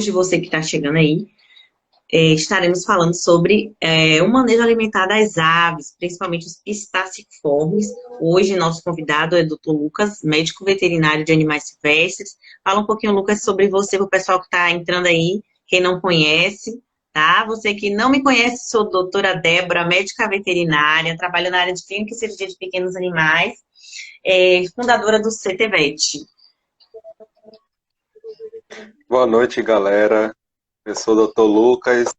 hoje, você que está chegando aí, estaremos falando sobre o manejo alimentar das aves, principalmente os pistaciformes. Hoje, nosso convidado é o Dr. Lucas, médico veterinário de animais silvestres. Fala um pouquinho, Lucas, sobre você, para o pessoal que está entrando aí, quem não conhece, tá? Você que não me conhece, sou doutora Débora, médica veterinária, trabalho na área de clínica e cirurgia de pequenos animais, fundadora do CTVET. Boa noite, galera. Eu sou o Dr. Lucas,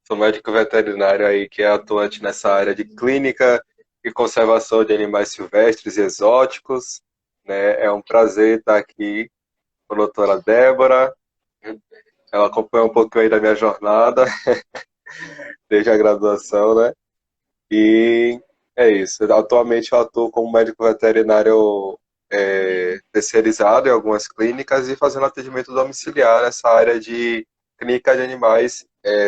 sou médico veterinário aí que é atuante nessa área de clínica e conservação de animais silvestres e exóticos, né? É um prazer estar aqui com a doutora Débora. Ela acompanha um pouquinho aí da minha jornada, desde a graduação, né? E é isso. Atualmente eu atuo como médico veterinário terceirizado em algumas clínicas e fazendo atendimento domiciliar nessa área de clínica de animais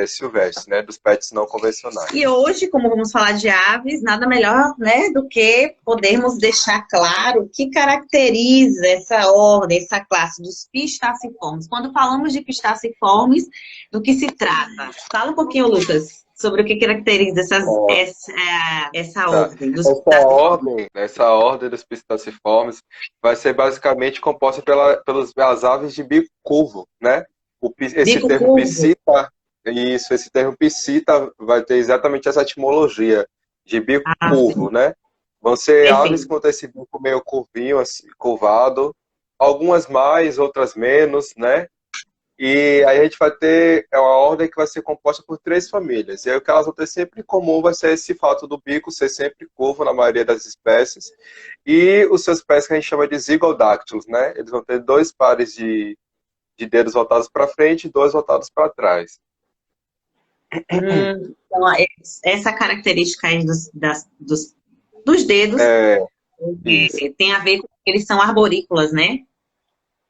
silvestres, né? Dos pets não E convencionais. hoje, como vamos falar de aves, nada melhor, né, do que podermos deixar claro o que caracteriza essa ordem, essa classe dos pistaciformes. Quando falamos de pistaciformes, do que se trata? Fala um pouquinho, Lucas, sobre o que caracteriza Ó, essa tá. ordem dos pistaciformes. Essa ordem dos pistaciformes vai ser basicamente composta pelas aves de bico curvo, né? Esse Bico termo curvo. piscita, isso, esse termo piscita vai ter exatamente essa etimologia de bico Ah, curvo, sim, né? Vão ser aves que perfeito. vão ter esse bico meio curvinho, assim, curvado, algumas mais, outras menos, né? E aí a gente vai ter uma ordem que vai ser composta por três famílias. E aí o que elas vão ter sempre em comum vai ser esse fato do bico ser sempre curvo na maioria das espécies. E os seus pés que a gente chama de zigodáctilos, né? Eles vão ter dois pares de dedos voltados para frente e dois voltados para trás. Então, essa característica aí dos dedos É, isso. tem a ver com que eles são arborícolas, né?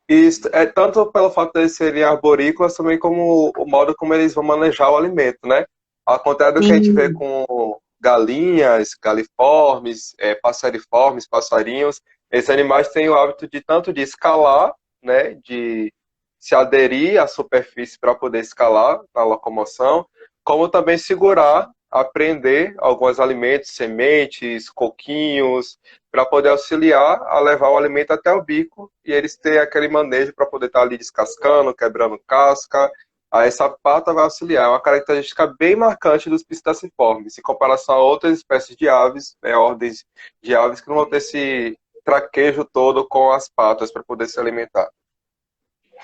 Isso é tanto pelo fato de eles serem arborícolas, também como o modo como eles vão manejar o alimento, né? Ao contrário do que a gente vê Sim. com galinhas, galiformes, passariformes, passarinhos, esses animais têm o hábito de tanto de escalar, né? De se aderir à superfície para poder escalar na locomoção, como também segurar, aprender alguns alimentos, sementes, coquinhos, para poder auxiliar a levar o alimento até o bico e eles terem aquele manejo para poder estar ali descascando, quebrando casca. Aí essa pata vai auxiliar. É uma característica bem marcante dos pistaciformes, em comparação a outras espécies de aves, ordens de aves que não vão ter esse traquejo todo com as patas para poder se alimentar.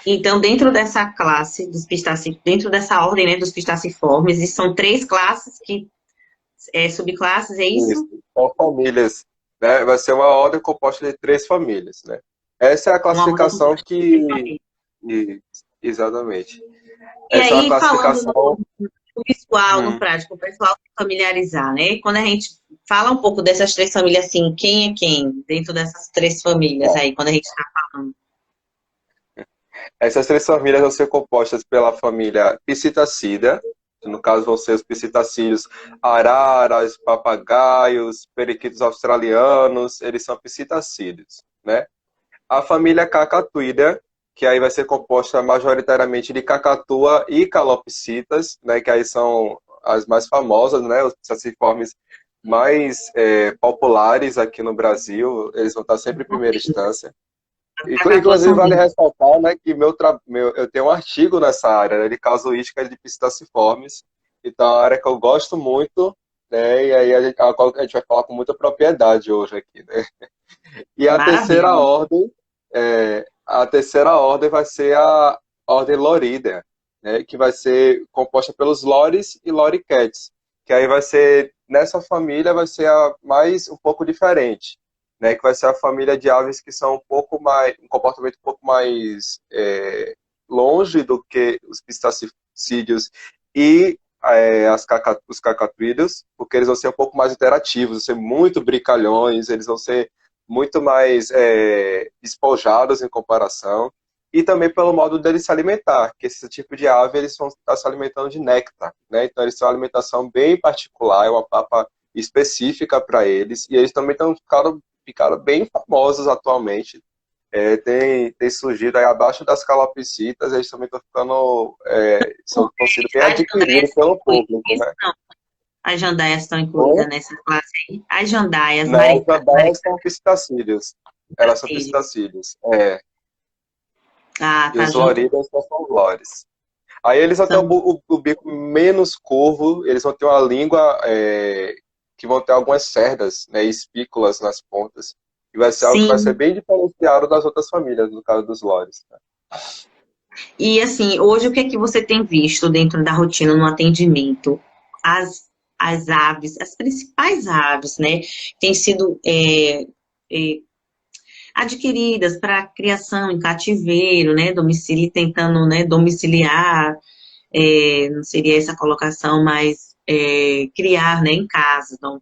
Então, dentro dessa classe dentro dessa ordem, né, dos pistaciformes, e são três classes subclasses, é Isso. isso? São famílias, né? Vai ser uma ordem composta de três famílias, né? Essa é a Uma ordem classificação composta de três famílias. e- exatamente. E Essa é uma aí, falando classificação. no visual, no Hum, prático, o pessoal se familiarizar, né? Quando a gente fala um pouco dessas três famílias, assim, quem é quem dentro dessas três famílias ó. aí, quando a gente está falando? Essas três famílias vão ser compostas pela família Psitacida, que no caso vão ser os psitacídeos araras, papagaios, periquitos australianos, eles são psitacídeos, né? A família Cacatuida, que aí vai ser composta majoritariamente de cacatua e calopsitas, né? Que aí são as mais famosas, né? Os psittaciformes mais populares aqui no Brasil, eles vão estar sempre em primeira instância. As cacatuas Inclusive, são vale grandes. ressaltar, né, que eu tenho um artigo nessa área, né, de casuística de psittaciformes. Então, é uma área que eu gosto muito, né, e aí a gente vai falar com muita propriedade hoje aqui, né. E Maravilha. a terceira ordem vai ser a ordem Loridea, né, que vai ser composta pelos lores e loriquetes, que aí vai ser, nessa família, vai ser a mais, um pouco diferente, né, que vai ser a família de aves que são um pouco mais, um comportamento um pouco mais longe do que os pistacídeos e os cacatuídeos, porque eles vão ser um pouco mais interativos, vão ser muito brincalhões, eles vão ser muito mais despojados em comparação, e também pelo modo deles se alimentar, que esse tipo de ave eles vão estar se alimentando de néctar, né? Então eles têm uma alimentação bem particular, é uma papa específica para eles, e eles também ficaram bem famosos atualmente, Tem surgido aí abaixo das calopsitas, eles também estão ficando, estão sendo bem As adquiridos jandaias pelo incluídas público, nisso, né? não. As jandaias estão incluídas Ou, nessa classe aí. As jandaias, não, as abelhas são psitacídeos. Elas são maricas. psitacídeos. Ah, E tá os junto. lorídeos são lores. Aí eles vão ter São, o bico menos curvo, eles vão ter uma língua que vão ter algumas cerdas, né, espículas nas pontas. E vai ser algo que vai ser sim. bem diferenciado das outras famílias, no caso dos lores. Né? E assim, hoje o que é que você tem visto dentro da rotina no atendimento? As, as aves, as principais aves, né, têm sido é, adquiridas para criação em cativeiro, né, domicílio, tentando, né, domiciliar, não seria essa a colocação, mas criar, né, em casa. Então,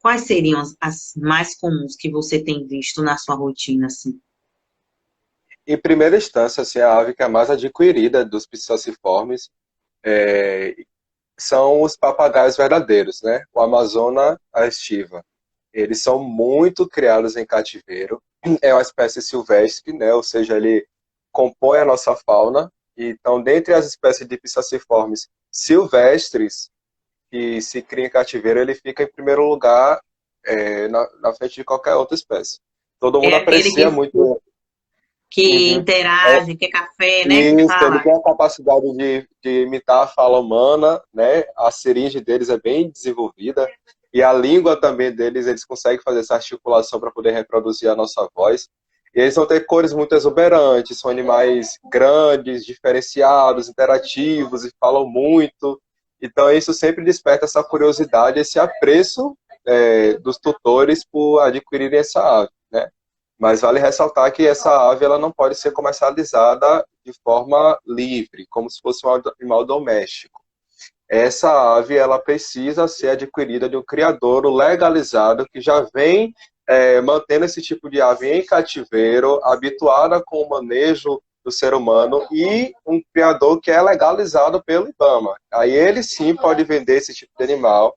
quais seriam as mais comuns que você tem visto na sua rotina, assim? Em primeira instância, assim, a ave que é a mais adquirida dos psittaciformes são os papagaios verdadeiros, né? O Amazona aestiva. Eles são muito criados em cativeiro. É uma espécie silvestre, né? Ou seja, ele compõe a nossa fauna. Então, dentre as espécies de psittaciformes silvestres que se criam em cativeiro, ele fica em primeiro lugar na frente de qualquer outra espécie. Todo mundo É aquele aprecia muito. que Uhum. interage, que é café, né, que Isso, ele fala. tem a capacidade de imitar a fala humana, né? A seringe deles é bem desenvolvida e a língua também deles, eles conseguem fazer essa articulação para poder reproduzir a nossa voz. E eles vão ter cores muito exuberantes, são animais grandes, diferenciados, interativos e falam muito. Então isso sempre desperta essa curiosidade, esse apreço dos tutores por adquirirem essa ave, né? Mas vale ressaltar que essa ave ela não pode ser comercializada de forma livre, como se fosse um animal doméstico. Essa ave ela precisa ser adquirida de um criadouro legalizado que já vem mantendo esse tipo de ave em cativeiro, habituada com o manejo do ser humano e um criador que é legalizado pelo IBAMA. Aí ele sim pode vender esse tipo de animal.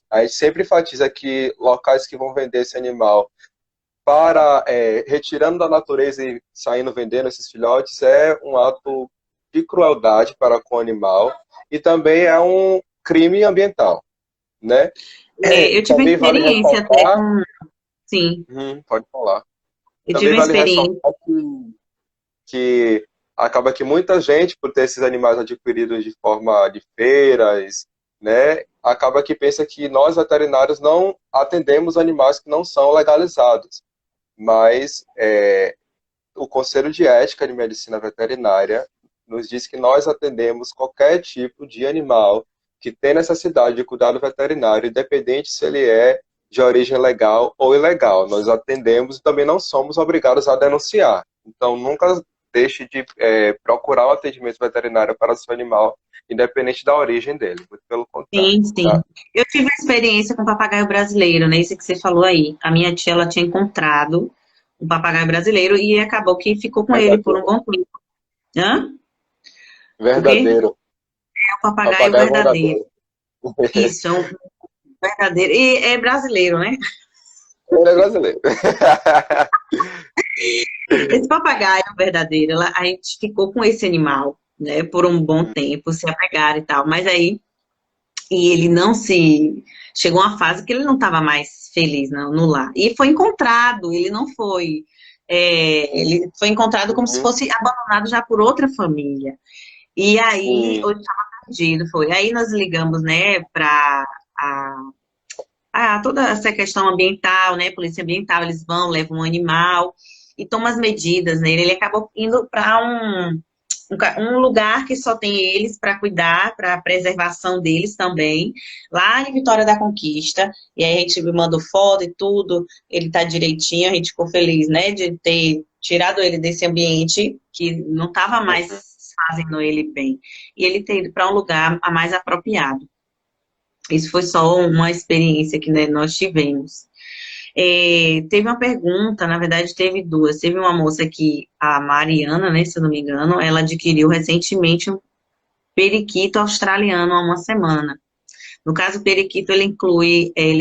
A gente sempre enfatiza que locais que vão vender esse animal para retirando da natureza e saindo vendendo esses filhotes é um ato de crueldade para com o animal e também é um crime ambiental, né? Eu tive uma Também vale experiência até ressaltar, com, sim, pode falar. eu tive Também uma vale experiência, ressaltar que acaba que muita gente, por ter esses animais adquiridos de forma de feiras, né, acaba que pensa que nós veterinários não atendemos animais que não são legalizados. Mas o Conselho de Ética de Medicina Veterinária nos diz que nós atendemos qualquer tipo de animal que tem necessidade de cuidado veterinário, independente se ele é de origem legal ou ilegal. Nós atendemos e também não somos obrigados a denunciar. Então, nunca deixe de procurar um atendimento veterinário para o seu animal, independente da origem dele, muito pelo contrário. sim, Tá? sim. Eu tive uma experiência com papagaio brasileiro, né, isso que você falou aí. A minha tia, ela tinha encontrado um papagaio brasileiro e acabou que ficou com ele por um Verdadeiro. bom tempo. Hã? O quê? Verdadeiro. É o papagaio Papagaio verdadeiro. verdadeiro. Isso, é um verdadeiro. E é brasileiro, né? Ele é brasileiro. Esse papagaio verdadeiro, a gente ficou com esse animal, né, por um bom tempo, se apegaram e tal, mas aí, e ele não se, chegou uma fase que ele não estava mais feliz no lar, e foi encontrado, ele não foi, ele foi encontrado como se Uhum. fosse abandonado já por outra família, e aí, Sim. hoje estava perdido, foi, aí nós ligamos, né, para toda essa questão ambiental, né, polícia ambiental, eles vão, levam um animal e tomam as medidas, né, ele acabou indo para um lugar que só tem eles para cuidar, para a preservação deles também, lá em Vitória da Conquista, e aí a gente me mandou foto e tudo, ele tá direitinho, a gente ficou feliz, né, de ter tirado ele desse ambiente que não estava mais Uhum. fazendo ele bem, e ele ter ido para um lugar a mais apropriado. Isso foi só uma experiência que, né, nós tivemos. Teve uma pergunta, na verdade teve duas. Teve uma moça que, a Mariana, né, se eu não me engano, ela adquiriu recentemente um periquito australiano há uma semana. No caso, o periquito, ele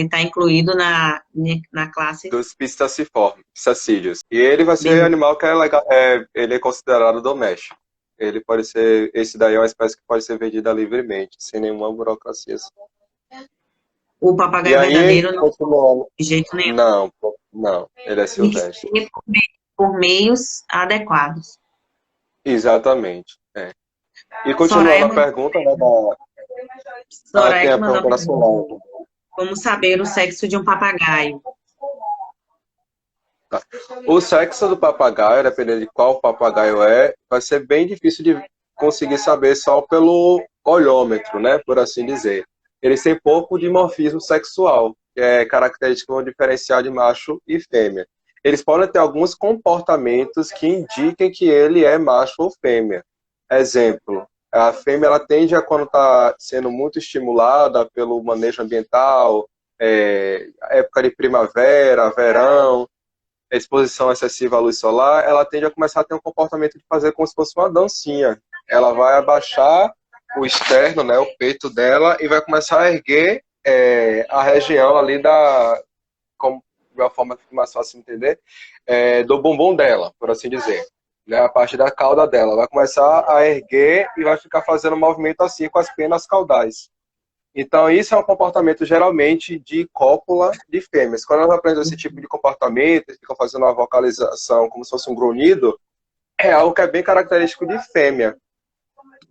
está incluído na classe Dos pistaciformes, pistacídeos. E ele vai ser beleza. animal que é legal, ele é considerado doméstico. Ele pode ser, esse daí é uma espécie que pode ser vendida livremente, sem nenhuma burocracia. O E papagaio aí, verdadeiro, não, continuando. de jeito nenhum. Não, não, ele é Tem que silvestre. ser por meios adequados. Exatamente. É. E continuando Soraya, a pergunta, né, Soraya tem que a mandou uma pergunta da pergunta. Solange. Como saber o sexo de um papagaio? Tá. O sexo do papagaio, dependendo de qual papagaio é, vai ser bem difícil de conseguir saber só pelo olhômetro, né, por assim dizer. Eles têm pouco dimorfismo sexual, que é característico diferencial de macho e fêmea. Eles podem ter alguns comportamentos que indiquem que ele é macho ou fêmea. Exemplo, a fêmea ela tende a, quando está sendo muito estimulada pelo manejo ambiental, época de primavera, verão, exposição excessiva à luz solar, ela tende a começar a ter um comportamento de fazer como se fosse uma dancinha. Ela vai abaixar o externo, né, o peito dela, e vai começar a erguer a região ali como de uma forma que fica mais fácil de entender, do bumbum dela, por assim dizer. Né, a parte da cauda dela. Vai começar a erguer e vai ficar fazendo um movimento assim com as penas caudais. Então, isso é um comportamento geralmente de cópula de fêmeas. Quando elas aprendem esse tipo de comportamento, eles ficam fazendo uma vocalização como se fosse um grunhido, é algo que é bem característico de fêmea.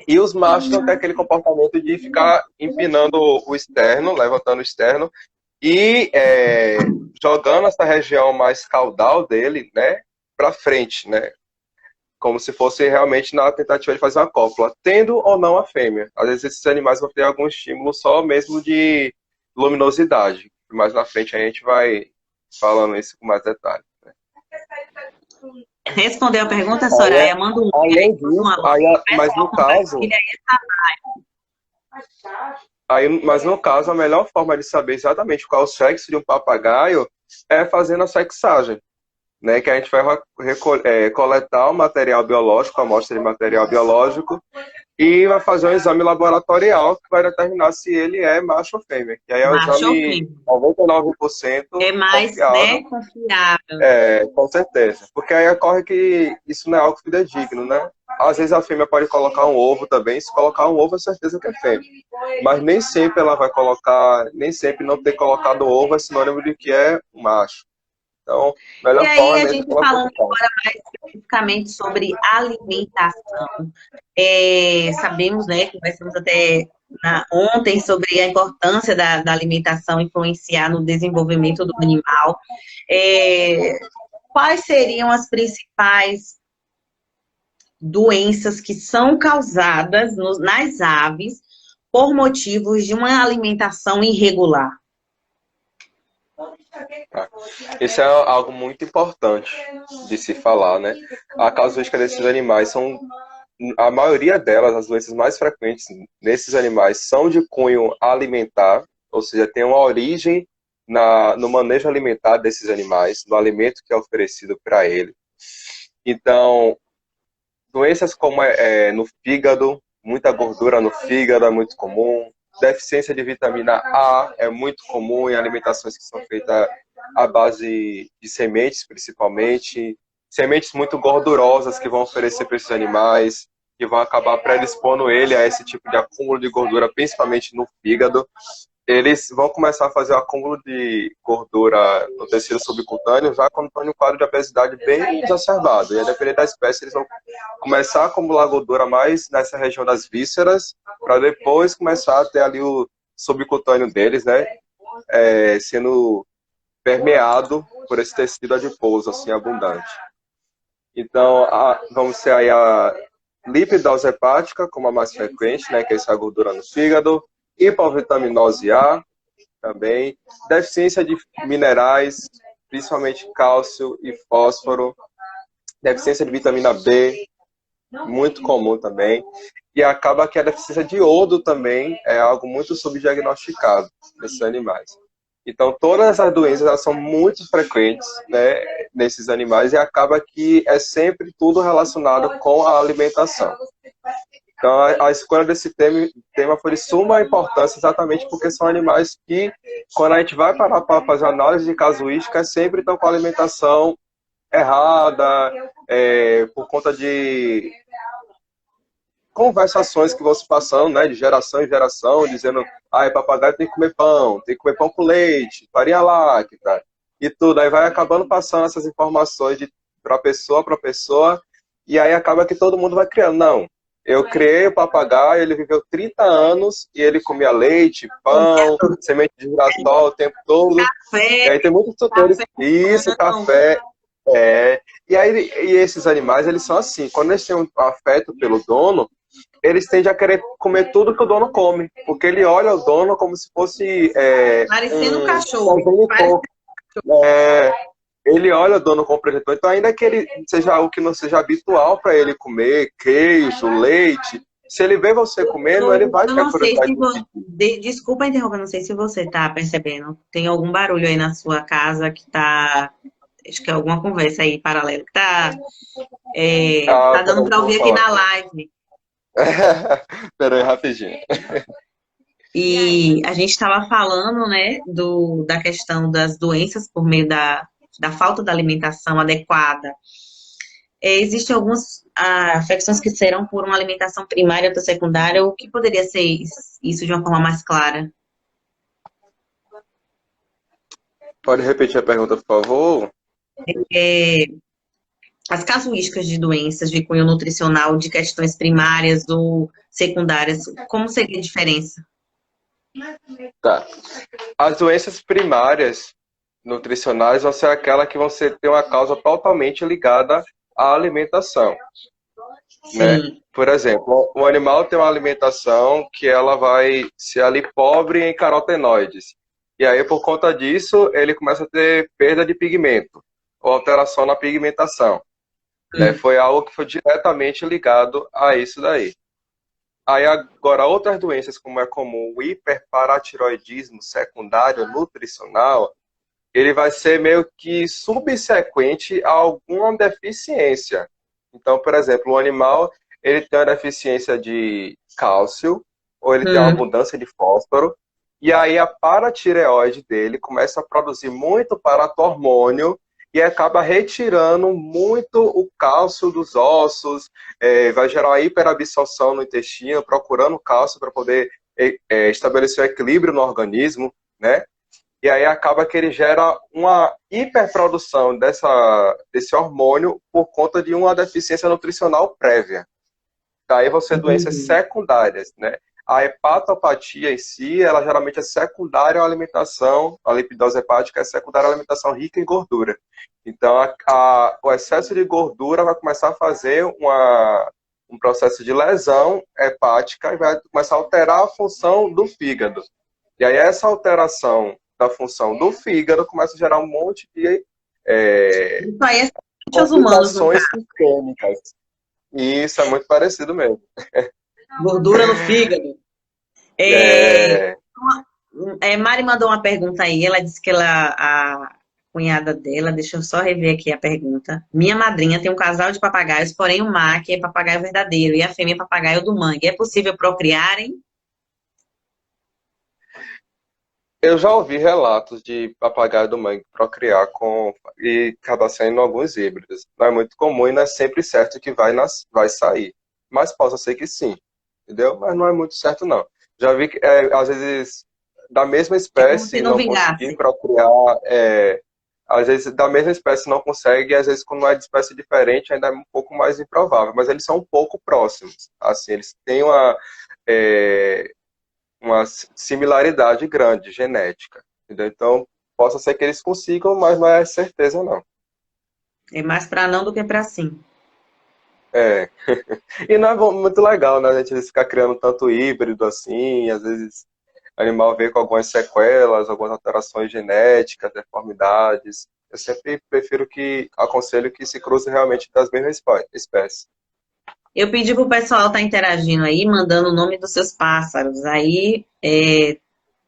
E os machos não têm aquele comportamento de ficar empinando o externo, levantando o externo, e jogando essa região mais caudal dele, né, para frente, né? Como se fosse realmente na tentativa de fazer uma cópula, tendo ou não a fêmea. Às vezes esses animais vão ter algum estímulo só mesmo de luminosidade. Mais na frente a gente vai falando isso com mais detalhe. Né? Respondeu a pergunta, Soraya? Manda um oi aí, Além manda uma disso, luz. mas no Pessoal, caso, compartilha mas no caso, a melhor forma de saber exatamente qual é o sexo de um papagaio é fazendo a sexagem. Né, que a gente vai coletar o material biológico, a amostra de material biológico, e vai fazer um exame laboratorial que vai determinar se ele é macho ou fêmea. Que aí é um macho ou exame fêmea. 99% É mais, confiável, né, confiável. com certeza. Porque aí ocorre que isso não é algo fidedigno, né? Às vezes a fêmea pode colocar um ovo também, se colocar um ovo é certeza que é fêmea. Mas nem sempre ela vai colocar, nem sempre não ter colocado ovo é sinônimo de que é um macho. Então, E melhor forma aí, é a mesmo gente pela falando posição. agora mais especificamente sobre alimentação. Sabemos, né, conversamos até ontem sobre a importância da alimentação influenciar no desenvolvimento do animal. Quais seriam as principais doenças que são causadas nas aves por motivos de uma alimentação irregular? Tá? Isso é algo muito importante de se falar, né? A casuística desses animais são, a maioria delas, as doenças mais frequentes nesses animais são de cunho alimentar, ou seja, tem uma origem no manejo alimentar desses animais, no alimento que é oferecido para ele. Então, doenças como no fígado, muita gordura no fígado é muito comum. Deficiência de vitamina A é muito comum em alimentações que são feitas à base de sementes, principalmente. Sementes muito gordurosas que vão oferecer para esses animais, que vão acabar predispondo ele a esse tipo de acúmulo de gordura, principalmente no fígado. Eles vão começar a fazer o acúmulo de gordura no tecido subcutâneo já quando estão em um quadro de obesidade bem exacerbado. E a depender da espécie, eles vão começar a acumular gordura mais nessa região das vísceras, para depois começar a ter ali o subcutâneo deles, né, sendo permeado por esse tecido adiposo, assim, abundante. Então, vamos ter aí a lipidose hepática, como a mais frequente, né, que é essa gordura no fígado, hipovitaminose A também, deficiência de minerais, principalmente cálcio e fósforo, deficiência de vitamina B, muito comum também, e acaba que a deficiência de iodo também é algo muito subdiagnosticado nesses animais. Então, todas essas doenças elas são muito frequentes, né, nesses animais e acaba que é sempre tudo relacionado com a alimentação. Então, a escolha desse tema foi de suma importância, exatamente porque são animais que, quando a gente vai parar para fazer análise de casuística, sempre estão com a alimentação errada, por conta de conversações que vão se passando, né, de geração em geração, dizendo, papagaio tem que comer pão com leite, farinha láctea, e tudo. Aí vai acabando passando essas informações para pessoa, e aí acaba que todo mundo vai criando. Não, eu criei o papagaio, ele viveu 30 anos, e ele comia leite, pão, semente de girassol o tempo todo. E Café, aí tem muitos tutores, café. isso, café, e aí, e esses animais, eles são assim, quando eles têm um afeto pelo dono, eles tendem a querer comer tudo que o dono come, porque ele olha o dono como se fosse Parecendo um um cachorro. progenitor. É, ele olha o dono como progenitor, então ainda que ele seja algo que não seja habitual para ele comer, queijo, leite, se ele vê você comendo, ele vai Eu ter a não sei curiosidade se de você... Desculpa interromper, não sei se você está percebendo. Tem algum barulho aí na sua casa que está... Acho que é alguma conversa aí paralela que tá dando peraí, para que eu vou ouvir aqui falar na aqui. live. Peraí, rapidinho. E a gente estava falando, né, da questão das doenças por meio da falta da alimentação adequada. Existem algumas afecções que serão por uma alimentação primária ou secundária. O que poderia ser isso de uma forma mais clara? Pode repetir a pergunta, por favor? É, as casuísticas de doenças de cunho nutricional, de questões primárias ou secundárias, como seria a diferença? Tá. As doenças primárias nutricionais vão ser aquelas que você tem uma causa totalmente ligada à alimentação, né? Sim. Por exemplo, o animal tem uma alimentação que ela vai ser ali pobre em carotenoides. E aí, por conta disso, ele começa a ter perda de pigmento ou alteração na pigmentação, né? Hum. Foi algo que foi diretamente ligado a isso daí. Aí agora, outras doenças, como é comum, o hiperparatiroidismo secundário nutricional, ele vai ser meio que subsequente a alguma deficiência. Então, por exemplo, o animal, ele tem uma deficiência de cálcio, ou ele tem uma Hum. abundância de fósforo, e aí a paratireoide dele começa a produzir muito paratormônio e acaba retirando muito o cálcio dos ossos, vai gerar uma hiperabsorção no intestino, procurando cálcio para poder estabelecer o equilíbrio no organismo, né? E aí acaba que ele gera uma hiperprodução desse hormônio por conta de uma deficiência nutricional prévia. Daí você ter doenças Entendi. secundárias, né? A hepatopatia em si, ela geralmente é secundária à alimentação, a lipidose hepática é secundária à alimentação rica em gordura. Então, o excesso de gordura vai começar a fazer um processo de lesão hepática e vai começar a alterar a função do fígado. E aí essa alteração da função do fígado começa a gerar um monte de Isso aí é semelhante aos humanos, no complicações caso. sistêmicas. E isso é muito parecido mesmo. Gordura no fígado. É, É, Mari mandou uma pergunta aí. Ela disse que a cunhada dela, deixa eu só rever aqui a pergunta. Minha madrinha tem um casal de papagaios, porém o macho é papagaio verdadeiro e a fêmea é papagaio do mangue. É possível procriarem? eu já ouvi relatos de papagaio do mangue procriar e acabar saindo alguns híbridos. Não é muito comum e não é sempre certo que vai sair. Mas possa ser que sim, entendeu? Mas não é muito certo, não. Já vi que, às vezes, da mesma É como se espécie não não conseguir vingasse. procriar, às vezes da mesma espécie não consegue, e às vezes quando é de espécie diferente ainda é um pouco mais improvável, mas eles são um pouco próximos. Assim, eles têm é, uma similaridade grande genética, entendeu? Então, possa ser que eles consigam, mas não é certeza, não. É mais para não do que para sim. É. E não é muito legal, né? A gente ficar criando tanto híbrido assim, às vezes o animal vem com algumas sequelas, algumas alterações genéticas, deformidades. Eu sempre aconselho que se cruze realmente das mesmas espécies. Eu pedi pro pessoal estar interagindo aí, mandando o nome dos seus pássaros. Aí,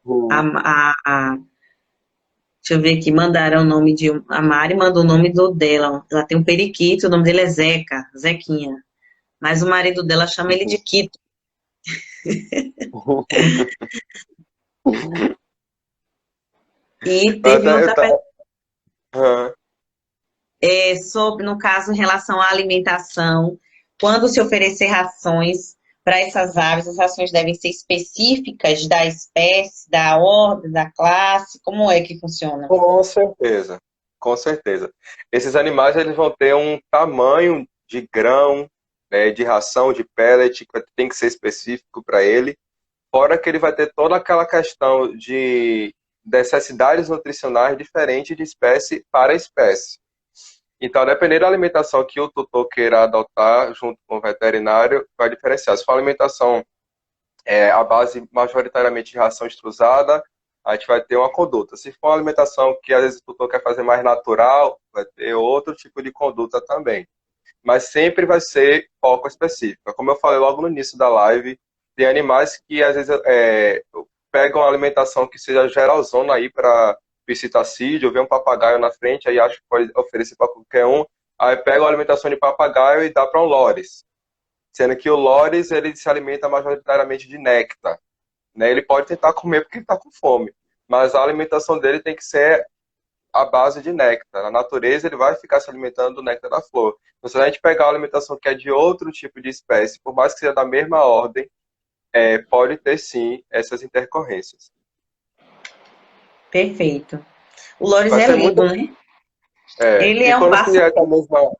Hum. deixa eu ver aqui, mandaram o nome de... A Mari mandou o nome dela. Ela tem um periquito, o nome dele é Zeca, Zequinha. Mas o marido dela chama ele de Quito. E Eu teve até, eu outra tá, pergunta aham. sobre, no caso, em relação à alimentação. Quando se oferecer rações para essas aves, as rações devem ser específicas da espécie, da ordem, da classe? Como é que funciona? Com certeza, com certeza. Esses animais eles vão ter um tamanho de grão, né, de ração, de pellet, que tem que ser específico para ele. Fora que ele vai ter toda aquela questão de necessidades nutricionais diferentes de espécie para espécie. Então, dependendo da alimentação que o tutor queira adotar junto com o veterinário, vai diferenciar. Se for alimentação a base majoritariamente de ração extrusada, a gente vai ter uma conduta. Se for uma alimentação que às vezes o tutor quer fazer mais natural, vai ter outro tipo de conduta também. Mas sempre vai ser foco específico. Como eu falei logo no início da live, tem animais que às vezes pegam uma alimentação que seja geralzona aí para piscitacídeo, vê um papagaio na frente, aí acho que pode oferecer para qualquer um, aí pega uma alimentação de papagaio e dá para um lores. Sendo que o lores ele se alimenta majoritariamente de néctar, né? Ele pode tentar comer porque ele está com fome, mas a alimentação dele tem que ser a base de néctar. Na natureza, ele vai ficar se alimentando do néctar da flor. Então, se a gente pegar uma alimentação que é de outro tipo de espécie, por mais que seja da mesma ordem, pode ter sim essas intercorrências. Perfeito. O Loures Vai é ser lindo, muito. né? Ele E é um quando se pássaro. é da mesma.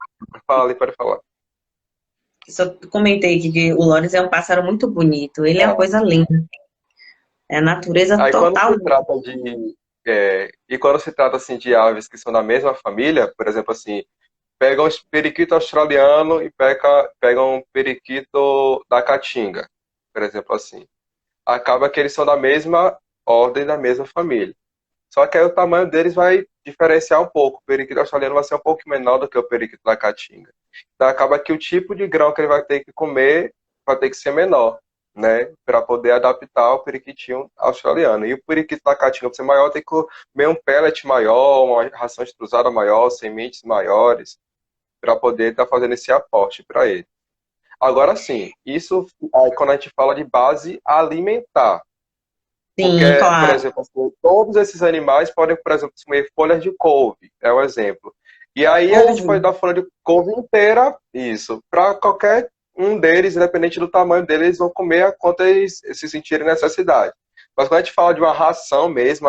Fala, pode falar. Só comentei que o Loures é um pássaro muito bonito. Ele é uma É. coisa linda. É a natureza Aí quando total. se trata de. E quando se trata assim de aves que são da mesma família, por exemplo, assim, pega um periquito australiano e pega um periquito da caatinga, por exemplo, assim. Acaba que eles são da mesma ordem, da mesma família. Só que aí o tamanho deles vai diferenciar um pouco. O periquito australiano vai ser um pouco menor do que o periquito da caatinga. Então acaba que o tipo de grão que ele vai ter que comer vai ter que ser menor, né? Para poder adaptar ao periquitinho australiano. E o periquito da caatinga, para ser maior, tem que comer um pellet maior, uma ração extrusada maior, sementes maiores, para poder estar fazendo esse aporte para ele. Agora sim, isso aí, quando a gente fala de base alimentar. Porque, Sim, por claro. exemplo, assim, todos esses animais podem, por exemplo, comer folhas de couve, é um exemplo. E aí a gente Couve. pode dar folha de couve inteira, isso, para qualquer um deles, independente do tamanho deles, eles vão comer a quanto eles se sentirem necessidade. Mas quando a gente fala de uma ração mesmo,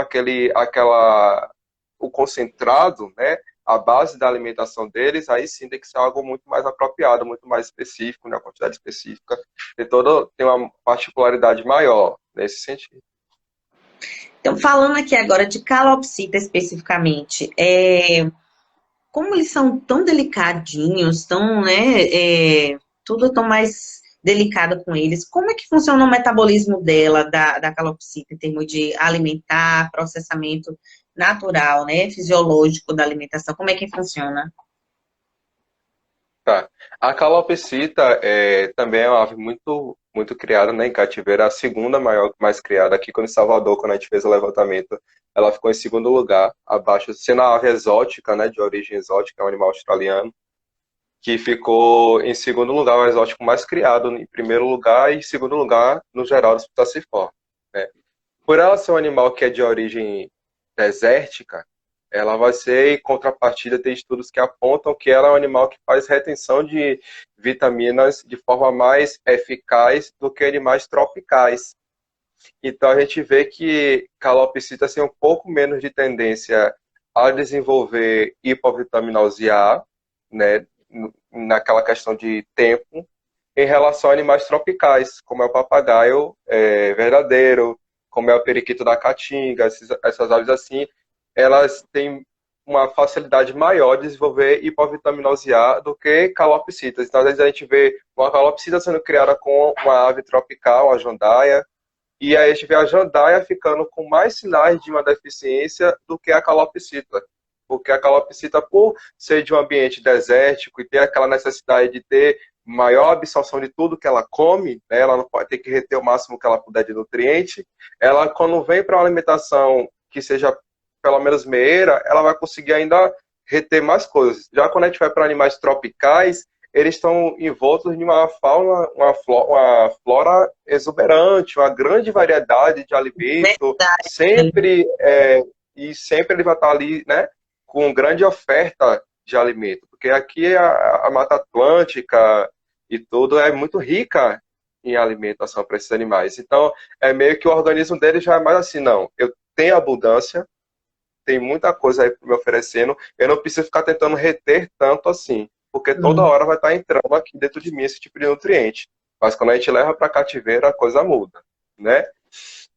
o concentrado, né, a base da alimentação deles, aí sim tem que ser algo muito mais apropriado, muito mais específico, né, a quantidade específica, tem uma particularidade maior nesse sentido. Então, falando aqui agora de calopsita especificamente, como eles são tão delicadinhos, tão, né, tudo tão mais delicado com eles, como é que funciona o metabolismo dela, da calopsita, em termos de alimentar, processamento natural, né, fisiológico da alimentação, como é que funciona? Tá. A calopsita também é uma ave muito, muito criada, né, em cativeiro. É a segunda mais criada aqui, quando em Salvador, quando a gente fez o levantamento, ela ficou em segundo lugar, abaixo, sendo a ave exótica, né, de origem exótica, é um animal australiano, que ficou em segundo lugar, o exótico mais criado, em primeiro lugar e em segundo lugar, no geral, dos ptaciformes, né. Por ela ser um animal que é de origem desértica, ela vai ser, em contrapartida, tem estudos que apontam que ela é um animal que faz retenção de vitaminas de forma mais eficaz do que animais tropicais. Então a gente vê que calopsita tem um pouco menos de tendência a desenvolver hipovitaminose A, né, naquela questão de tempo, em relação a animais tropicais, como é o papagaio verdadeiro, como é o periquito da caatinga, essas aves assim, elas têm uma facilidade maior de desenvolver hipovitaminose A do que calopsitas. Então, às vezes a gente vê uma calopsita sendo criada com uma ave tropical, a jandaia, e aí a gente vê a jandaia ficando com mais sinais de uma deficiência do que a calopsita. Porque a calopsita, por ser de um ambiente desértico e ter aquela necessidade de ter maior absorção de tudo que ela come, né, ela não pode ter que reter o máximo que ela puder de nutriente, ela quando vem para uma alimentação que seja pelo menos meieira, ela vai conseguir ainda reter mais coisas. Já quando a gente vai para animais tropicais, eles estão envoltos em uma fauna, uma flora exuberante, uma grande variedade de alimento, sempre, e sempre ele vai estar ali, né, com grande oferta de alimento, porque aqui a Mata Atlântica e tudo é muito rica em alimentação para esses animais. Então, é meio que o organismo dele já é mais assim, não, eu tenho abundância, tem muita coisa aí me oferecendo, eu não preciso ficar tentando reter tanto assim, porque toda Sim. hora vai estar entrando aqui dentro de mim esse tipo de nutriente. Mas quando a gente leva para cativeiro, a coisa muda, né?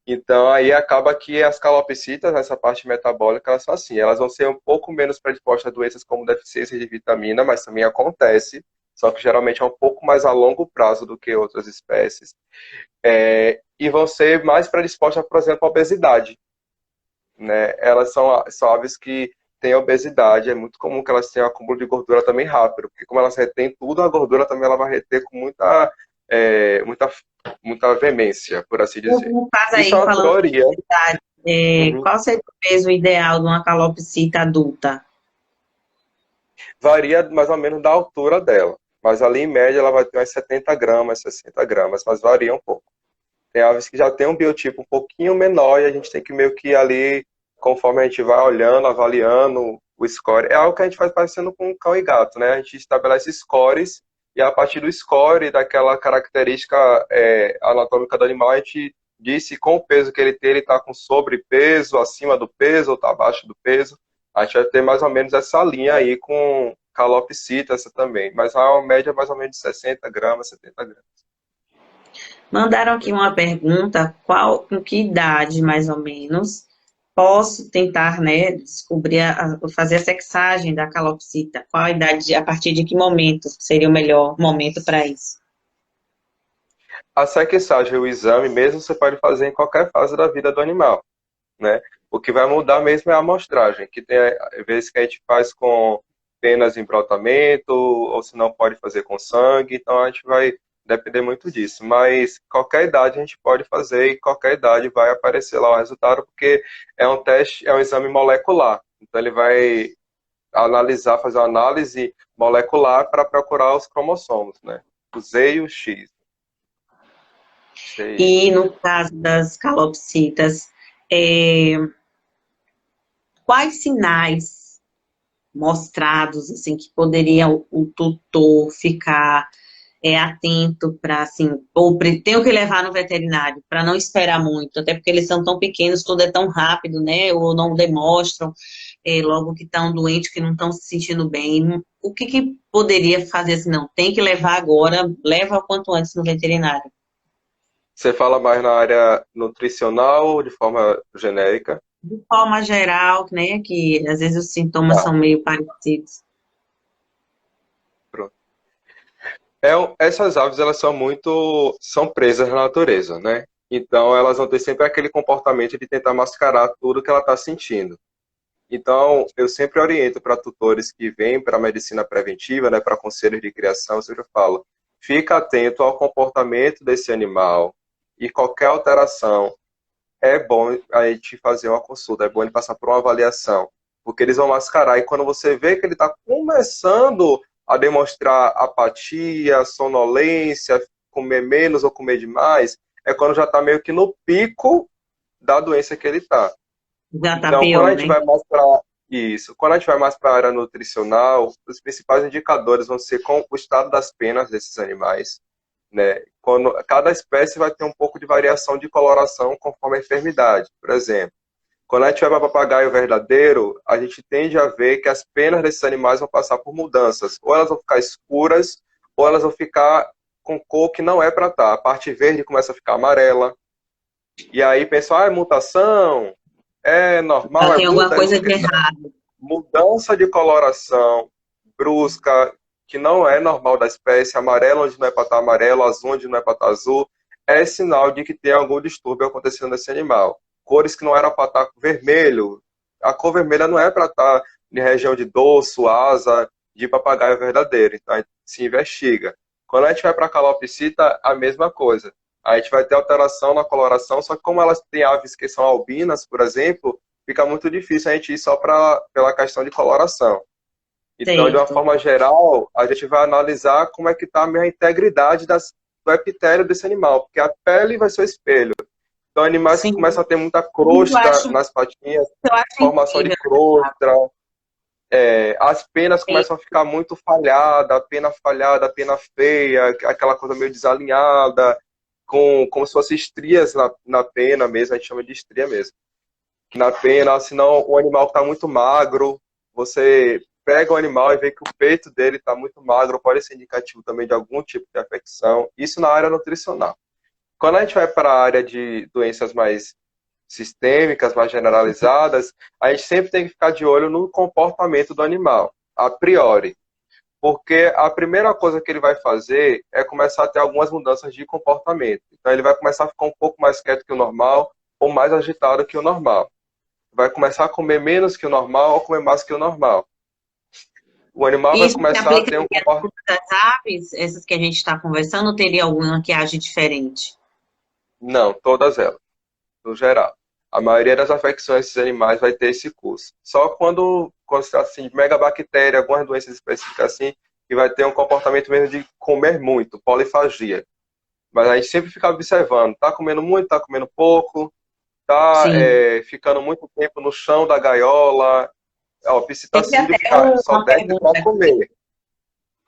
Então aí acaba que as calopsitas, nessa parte metabólica, elas são assim, elas vão ser um pouco menos predispostas a doenças como deficiência de vitamina, mas também acontece, só que geralmente é um pouco mais a longo prazo do que outras espécies. E vão ser mais predispostas, por exemplo, à obesidade, né? Elas são aves que têm obesidade, é muito comum que elas tenham acúmulo de gordura também rápido, porque como elas retêm tudo, a gordura também ela vai reter com muita veemência, por assim dizer. No caso Isso é aí, uma falando teoria. de idade, Uhum. qual seria o peso ideal de uma calopsita adulta? Varia mais ou menos da altura dela, mas ali em média ela vai ter umas 70 gramas, 60 gramas, mas varia um pouco. Tem aves que já tem um biotipo um pouquinho menor e a gente tem que meio que ir ali, conforme a gente vai olhando, avaliando o score. É algo que a gente faz parecendo com cão e gato, né? A gente estabelece scores e a partir do score, daquela característica anatômica do animal, a gente diz se com o peso que ele está com sobrepeso, acima do peso ou está abaixo do peso. A gente vai ter mais ou menos essa linha aí com calopsita, essa também. Mas a média é mais ou menos de 60 gramas, 70 gramas. Mandaram aqui uma pergunta, com que idade, mais ou menos, posso tentar, né, descobrir, fazer a sexagem da calopsita? Qual a idade, a partir de que momento seria o melhor momento para isso? A sequeçagem, o exame mesmo, você pode fazer em qualquer fase da vida do animal, né? O que vai mudar mesmo é a amostragem, que tem vezes que a gente faz com penas em brotamento, ou se não pode fazer com sangue, então a gente vai depender muito disso. Mas qualquer idade a gente pode fazer e qualquer idade vai aparecer lá o resultado, porque é um teste, é um exame molecular. Então ele vai analisar, fazer uma análise molecular para procurar os cromossomos, né? O Z e o X. Sei. E no caso das calopsitas, é, quais sinais mostrados, assim, que poderia o tutor ficar atento para, assim, ou tenho que levar no veterinário, para não esperar muito, até porque eles são tão pequenos, tudo é tão rápido, né, ou não demonstram logo que estão doentes, que não estão se sentindo bem. O que que poderia fazer assim, não, tem que levar agora, leva o quanto antes no veterinário. Você fala mais na área nutricional ou de forma genérica? De forma geral, né, que às vezes os sintomas Tá, são meio parecidos. pronto. Essas aves, elas são presas na natureza, né? Então, elas vão ter sempre aquele comportamento de tentar mascarar tudo que ela está sentindo. Então, eu sempre oriento para tutores que vêm para a medicina preventiva, né, para conselhos de criação, eu sempre falo, fica atento ao comportamento desse animal e qualquer alteração é bom a gente fazer uma consulta, é bom ele passar por uma avaliação, porque eles vão mascarar. E quando você vê que ele está começando a demonstrar apatia, sonolência, comer menos ou comer demais, é quando já está meio que no pico da doença que ele está. Já tá Então, quando a pior, gente né? vai mais para isso, quando a gente vai mais para a área nutricional, os principais indicadores vão ser com o estado das penas desses animais, né? Quando cada espécie vai ter um pouco de variação de coloração conforme a enfermidade. Por exemplo, quando a gente vai para papagaio verdadeiro, a gente tende a ver que as penas desses animais vão passar por mudanças. Ou elas vão ficar escuras, ou elas vão ficar com cor que não é para estar. A parte verde começa a ficar amarela. E aí pensa, é mutação, é normal, Já é tem alguma muda, é não sei coisa o de que. errado. Mudança de coloração brusca, que não é normal da espécie, amarelo onde não é para estar amarelo, azul onde não é para estar azul, é sinal de que tem algum distúrbio acontecendo nesse animal. Cores que não era para estar vermelho, a cor vermelha não é para estar em região de dorso, asa, de papagaio verdadeiro, então a gente se investiga. Quando a gente vai para a calopsita, a mesma coisa. A gente vai ter alteração na coloração, só que como elas têm aves que são albinas, por exemplo, fica muito difícil a gente ir só pela questão de coloração. Então, de uma certo. forma geral, a gente vai analisar como é que está a minha integridade do epitélio desse animal, porque a pele vai ser o espelho. Então, animais que Sim, começam a ter muita eu crosta acho, nas patinhas, eu acho formação de incrível. crosta, as penas começam a ficar muito falhadas, a pena feia, aquela coisa meio desalinhada, como se fossem estrias na pena mesmo, a gente chama de estria mesmo. Na pena, senão o animal está muito magro, você pega o animal e vê que o peito dele está muito magro, pode ser indicativo também de algum tipo de afecção, isso na área nutricional. Quando a gente vai para a área de doenças mais sistêmicas, mais generalizadas, a gente sempre tem que ficar de olho no comportamento do animal, a priori. Porque a primeira coisa que ele vai fazer é começar a ter algumas mudanças de comportamento. Então, ele vai começar a ficar um pouco mais quieto que o normal ou mais agitado que o normal. Vai começar a comer menos que o normal ou comer mais que o normal. O animal vai Isso se começar a ter um aplicaria a comportamento. todas as aves, essas que a gente está conversando, ou teria alguma que age diferente? Não, todas elas, no geral. A maioria das afecções desses animais vai ter esse curso. Só quando se trata assim, de megabactéria, algumas doenças específicas assim, que vai ter um comportamento mesmo de comer muito, polifagia. Mas a gente sempre fica observando, tá comendo muito, tá comendo pouco, tá Sim. ficando muito tempo no chão da gaiola. Ó, Teve psitacídeo até só uma desce pergunta para aqui. comer.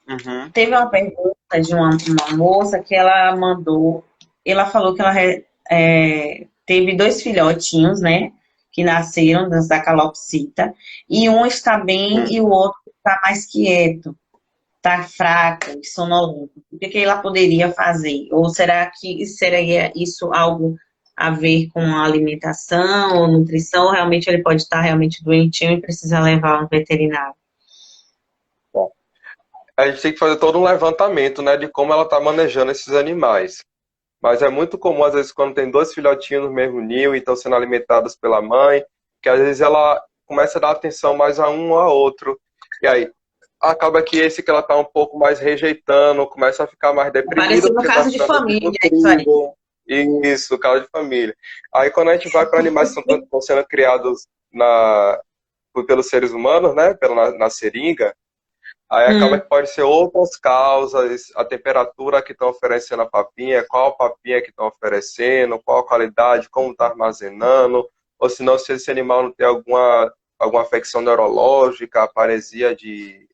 Uhum. Teve uma pergunta de uma moça que ela mandou. Ela falou que ela teve dois filhotinhos, né? Que nasceram da calopsita. E um está bem e o outro está mais quieto, está fraco, sonolento. O que que ela poderia fazer? Ou será que seria isso algo a ver com a alimentação ou nutrição? Ou realmente ele pode estar realmente doentinho e precisa levar um veterinário? Bom, a gente tem que fazer todo um levantamento, né, de como ela está manejando esses animais. Mas é muito comum, às vezes, quando tem dois filhotinhos no mesmo ninho e estão sendo alimentados pela mãe, que às vezes ela começa a dar atenção mais a um ou a outro. E aí, acaba que esse que ela está um pouco mais rejeitando, começa a ficar mais deprimido Parecido um porque está caso de ficando família, é isso aí. desnutrido. Isso, caso de família. Aí, quando a gente vai para animais que estão sendo criados pelos seres humanos, né, na seringa, aí acaba Hum, que pode ser outras causas, a temperatura que estão oferecendo a papinha, qual papinha que estão oferecendo, qual a qualidade, como está armazenando, ou se não, se esse animal não tem alguma afecção neurológica, paresia de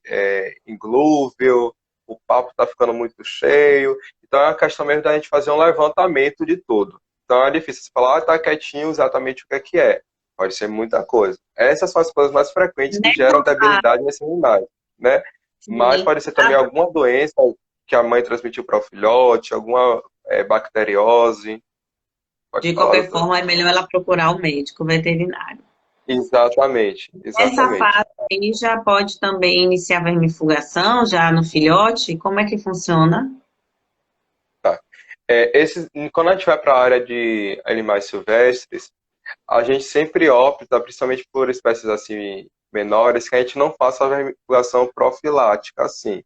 inglúvio, o papo está ficando muito cheio. Então é uma questão mesmo da gente fazer um levantamento de tudo. Então é difícil você falar, tá quietinho exatamente o que é que é. Pode ser muita coisa. Essas são as coisas mais frequentes que geram nessa debilidade nesses animais, né? Mas fase, pode ser também alguma doença que a mãe transmitiu para o filhote, alguma bacteriose. Pode de falar, qualquer doutora. forma, é melhor ela procurar o médico veterinário. Exatamente, Essa exatamente. fase aí já pode também iniciar a vermifugação, já no filhote? Como é que funciona? Tá. Quando a gente vai para a área de animais silvestres, a gente sempre opta, principalmente por espécies assim menores, que a gente não faça a vermifugação profilática assim.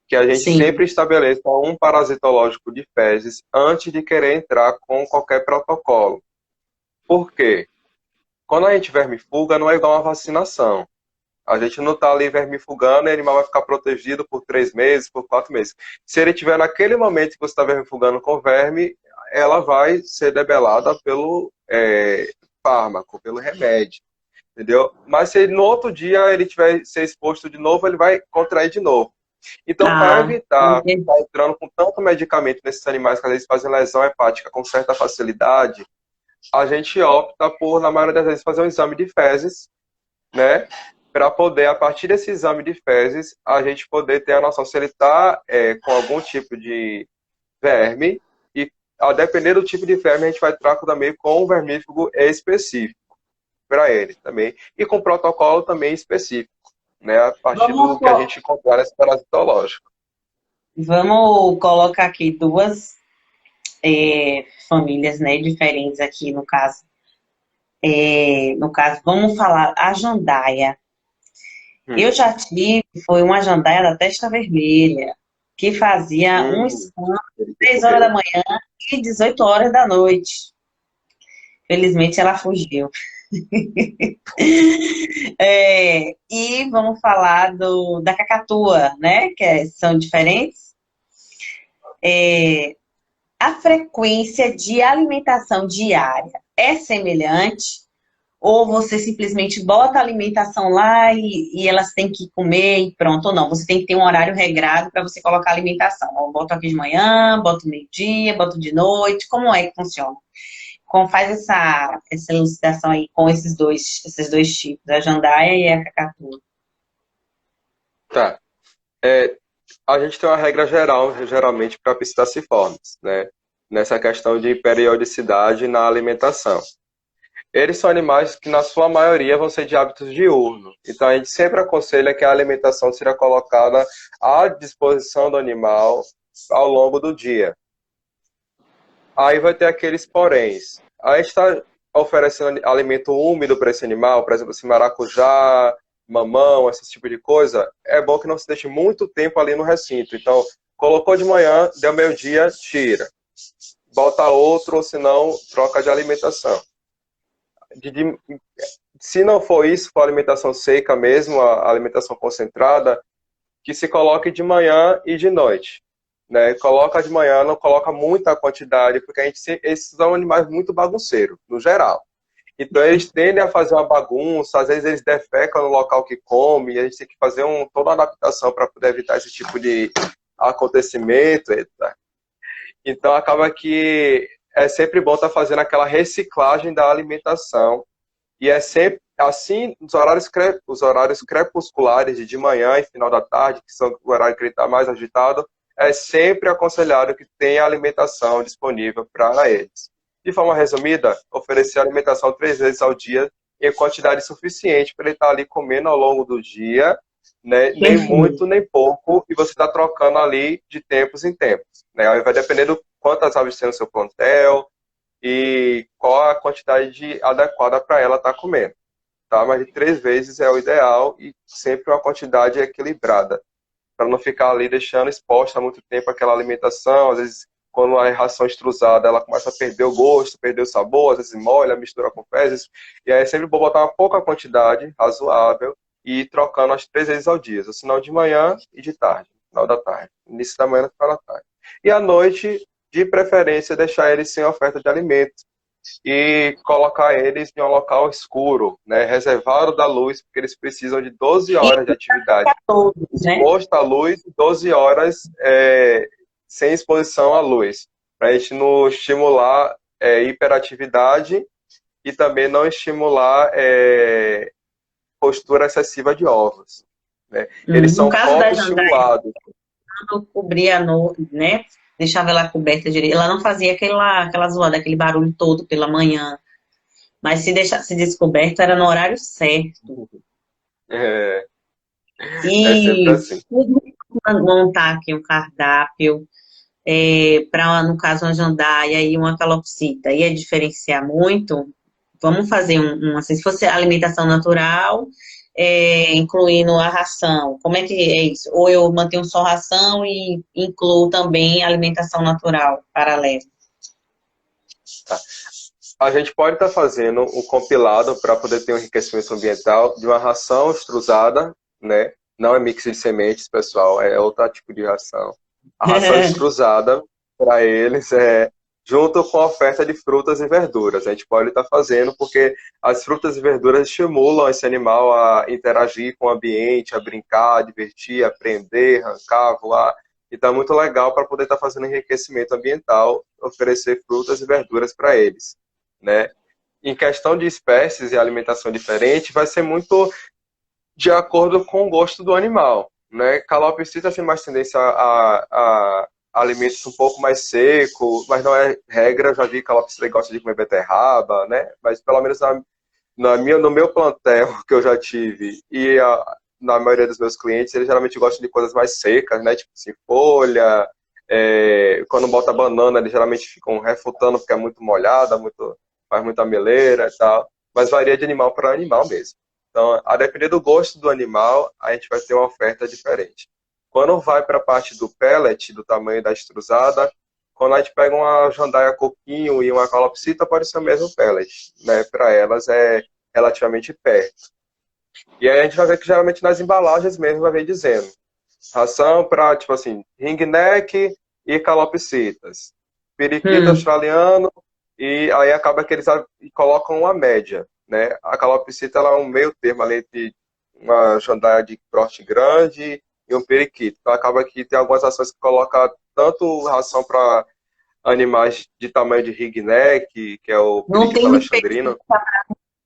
Que a gente Sim. sempre estabeleça um parasitológico de fezes antes de querer entrar com qualquer protocolo. Por quê? Quando a gente vermifuga, não é igual uma vacinação. A gente não está ali vermifugando e o animal vai ficar protegido por 3 meses, por 4 meses. Se ele tiver naquele momento que você está vermifugando com verme, ela vai ser debelada pelo fármaco, pelo remédio, entendeu? Mas se no outro dia ele tiver ser exposto de novo, ele vai contrair de novo. Então, para Ah, evitar entendi. estar entrando com tanto medicamento nesses animais que às vezes fazem lesão hepática com certa facilidade, a gente opta por, na maioria das vezes, fazer um exame de fezes, né? Para poder, a partir desse exame de fezes, a gente poder ter a noção se ele está com algum tipo de verme e, a depender do tipo de verme, a gente vai tratar também com um vermífugo específico para ele também e com protocolo também específico, né? A partir Vamos, do que a gente encontrar nesse parasitológico. vamos colocar aqui duas famílias, né, diferentes aqui no caso. No caso, vamos falar a jandaia. Eu Hum, já tive, foi uma jandaia da testa vermelha, que fazia um hum, escândalo ele que 3 horas da comeu. manhã e 18 horas da noite. Felizmente ela fugiu. E hoje vamos falar da cacatua, né? São diferentes. A frequência de alimentação diária é semelhante? Ou você simplesmente bota a alimentação lá e elas têm que comer e pronto, ou não? Você tem que ter um horário regrado para você colocar a alimentação. Ou boto aqui de manhã, boto meio-dia, boto de noite. Como é que funciona? Como faz essa elucidação aí com esses dois tipos, a jandaia e a cacatua? Tá. É, a gente tem uma regra geral, geralmente, para psittaciformes, né? Nessa questão de periodicidade na alimentação. Eles são animais que, na sua maioria, vão ser de hábitos diurnos. Então, a gente sempre aconselha que a alimentação seja colocada à disposição do animal ao longo do dia. Aí vai ter aqueles poréns. A gente está oferecendo alimento úmido para esse animal, por exemplo, assim, maracujá, mamão, esse tipo de coisa. É bom que não se deixe muito tempo ali no recinto. Então, colocou de manhã, deu meio-dia, tira. Bota outro, ou senão, troca de alimentação. Se não for isso, for alimentação seca mesmo, a alimentação concentrada, que se coloque de manhã e de noite. Né? Coloca de manhã, não coloca muita quantidade, porque esses são animais muito bagunceiros, no geral. Então eles tendem a fazer uma bagunça, às vezes eles defecam no local que come, e a gente tem que fazer toda uma adaptação para poder evitar esse tipo de acontecimento. Eita. Então acaba que é sempre bom estar fazendo aquela reciclagem da alimentação, e é sempre assim, os horários crepusculares de manhã e final da tarde, que são o horário que ele está mais agitado, é sempre aconselhado que tenha alimentação disponível para eles. De forma resumida, oferecer alimentação 3 vezes ao dia em quantidade suficiente para ele estar ali comendo ao longo do dia, né? Nem muito, nem pouco, e você está trocando ali de tempos em tempos. Né? Aí vai depender do quantas aves tem no seu plantel, e qual a quantidade adequada para ela estar comendo. Tá? Mas de 3 vezes é o ideal e sempre uma quantidade equilibrada, para não ficar ali deixando exposta há muito tempo aquela alimentação. Às vezes, quando a ração extrusada, ela começa a perder o gosto, perder o sabor, às vezes molha, mistura com fezes, e aí é sempre bom botar uma pouca quantidade, razoável, e ir trocando as 3 vezes ao dia, o sinal de manhã e de tarde, final da tarde, início da manhã e final da tarde. E à noite, de preferência, deixar eles sem oferta de alimentos e colocar eles em um local escuro, né, reservado da luz, porque eles precisam de 12 horas de atividade Para todos, né? exposto à luz, 12 horas sem exposição à luz, para a gente não estimular hiperatividade e também não estimular postura excessiva de ovos. Né? Eles No são caso da jandaia, fotoestimulados. quando cobria né? Deixava ela coberta direito. Ela não fazia aquela zoada, aquele barulho todo pela manhã. Mas se deixasse descoberto, era no horário certo. É, é sempre E assim. montar aqui um cardápio para, no caso, uma jandaia e uma calopsita. Ia diferenciar muito. Vamos fazer assim, se fosse alimentação natural, incluindo a ração. Como é que é isso? Ou eu mantenho só ração e incluo também alimentação natural paralela? Tá. A gente pode estar fazendo um compilado para poder ter um enriquecimento ambiental de uma ração extrusada, né? Não é mix de sementes, pessoal, é outro tipo de ração. A ração extrusada para eles junto com a oferta de frutas e verduras. A gente pode estar fazendo porque as frutas e verduras estimulam esse animal a interagir com o ambiente, a brincar, a divertir, aprender, arrancar, voar. Então é muito legal para poder estar fazendo enriquecimento ambiental, oferecer frutas e verduras para eles. Né? Em questão de espécies e alimentação diferente, vai ser muito de acordo com o gosto do animal. Né? Calopsita tem mais tendência a alimentos um pouco mais secos, mas não é regra. Eu já vi calopsita que gosta de comer beterraba, né? Mas pelo menos no meu plantel que eu já tive e na maioria dos meus clientes, eles geralmente gostam de coisas mais secas, né? Tipo assim, folha. Quando bota banana, eles geralmente ficam refutando porque é muito molhada, faz muita meleira e tal. Mas varia de animal para animal mesmo. Então, a depender do gosto do animal, a gente vai ter uma oferta diferente. Quando vai para a parte do pellet, do tamanho da extrusada, quando a gente pega uma jandaia coquinho e uma calopsita, pode ser o mesmo pellet. Né? Para elas é relativamente perto. E aí a gente vai ver que geralmente nas embalagens mesmo vai vir dizendo ração para, tipo assim, ringneck e calopsitas, periquito Hum, australiano, e aí acaba que eles colocam uma média, né? A calopsita ela é um meio termo ali entre uma jandaia de porte grande e um periquito. Então acaba que tem algumas ações que colocam tanto ração para animais de tamanho de ringneck, que é o não periquito tem uma específica, alexandrino,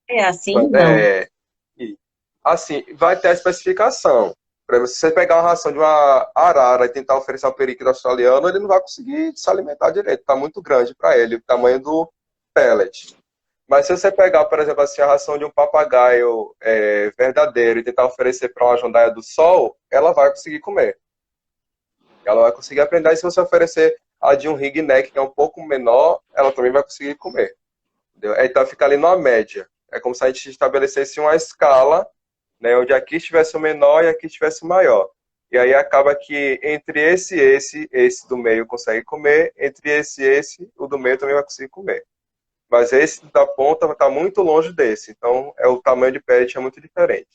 é assim? Não. é, e, assim, vai ter a especificação. Por exemplo, se você pegar uma ração de uma arara e tentar oferecer um periquito australiano, ele não vai conseguir se alimentar direito. Está muito grande para ele, o tamanho do pellet. Mas se você pegar, por exemplo, assim, a ração de um papagaio verdadeiro e tentar oferecer para uma jandaia do sol, ela vai conseguir comer. Ela vai conseguir aprender. E se você oferecer a de um ringneck, que é um pouco menor, ela também vai conseguir comer. Entendeu? Então fica ali numa média. É como se a gente estabelecesse uma escala, né, onde aqui estivesse o menor e aqui estivesse o maior. E aí acaba que entre esse do meio consegue comer, entre esse, o do meio também vai conseguir comer. Mas esse da ponta está muito longe desse, então o tamanho de pellet é muito diferente.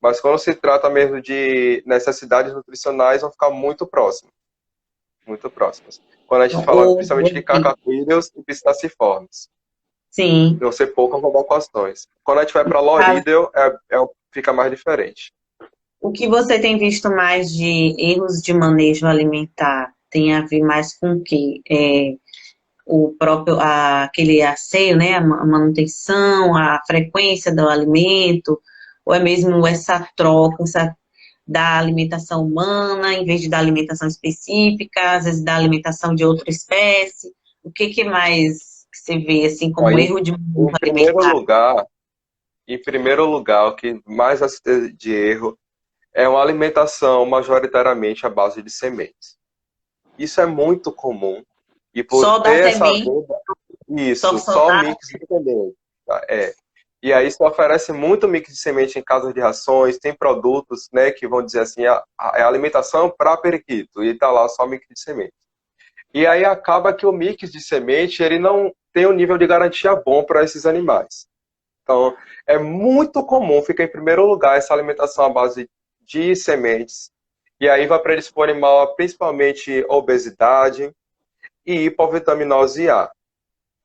Mas quando se trata mesmo de necessidades nutricionais, vão ficar muito próximas. Quando a gente fala Ou, principalmente de cacaquilhos e pistaciformes. sim. Vão ser poucas adequações. Quando a gente vai para Caso- Lorídeo, fica mais diferente. O que você tem visto mais de erros de manejo alimentar tem a ver mais com o quê? O próprio, aquele asseio, né? A manutenção, a frequência do alimento, ou é mesmo essa troca, da alimentação humana, em vez de da alimentação específica, às vezes da alimentação de outra espécie? O que que mais que você vê, assim, como Aí, erro de manejo em primeiro alimentar? lugar, o que mais vai ter de erro é uma alimentação majoritariamente à base de sementes. Isso é muito comum. E por Só da ter essa semente, venda, só, isso, só só dá. mix de semente. Tá? E aí se oferece muito mix de semente em casas de rações, tem produtos, né, que vão dizer assim, a alimentação para periquito, e tá lá só mix de semente. E aí acaba que o mix de semente, ele não tem um nível de garantia bom para esses animais. Então, é muito comum ficar em primeiro lugar essa alimentação à base de sementes. E aí vai predispor o animal a principalmente obesidade e hipovitaminose A.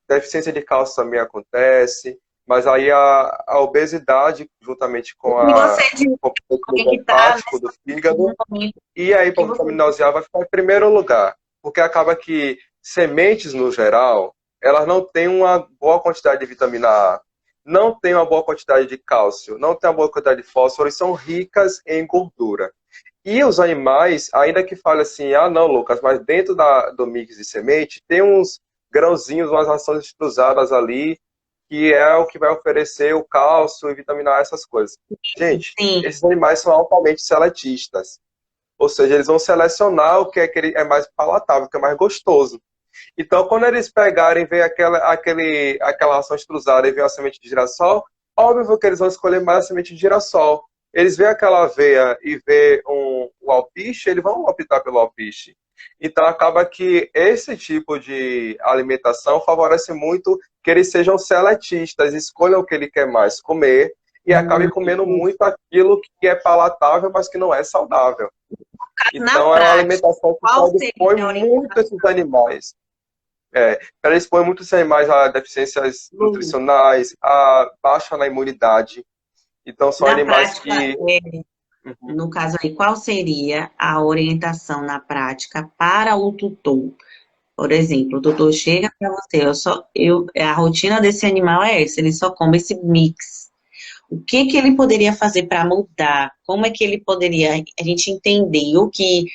Deficiência de cálcio também acontece, mas aí a obesidade, juntamente O com que você diz, o comprometimento alguém que está hepático do nesse fígado, momento e a que você hipovitaminose A vai ficar em primeiro lugar, porque acaba que sementes, no geral, elas não têm uma boa quantidade de vitamina A, não têm uma boa quantidade de cálcio, não têm uma boa quantidade de fósforo e são ricas em gordura. E os animais, ainda que fale assim, ah não, Lucas, mas dentro do mix de semente tem uns grãozinhos, umas rações extrusadas ali, que é o que vai oferecer o cálcio e vitamina A, essas coisas. Gente, sim, esses animais são altamente seletistas. Ou seja, eles vão selecionar o que é, mais palatável, o que é mais gostoso. Então, quando eles pegarem, ver aquela ração extrusada e ver a semente de girassol, óbvio que eles vão escolher mais a semente de girassol. Eles veem aquela aveia e vê o alpiche, eles vão optar pelo alpiche. Então, acaba que esse tipo de alimentação favorece muito que eles sejam seletistas, escolham o que ele quer mais comer e acabem comendo muito aquilo que é palatável, mas que não é saudável. na Então, é uma prática, alimentação que qual predispõe seria a muito orientação? esses animais. Predispõe muito esses animais a deficiências Lu? nutricionais, a baixa na imunidade. Então, são Na animais prática, que. no caso aí, qual seria a orientação na prática para o tutor? Por exemplo, o tutor chega para você, a rotina desse animal é essa, ele só come esse mix. O que que ele poderia fazer para mudar? Como é que ele poderia, a gente entender o que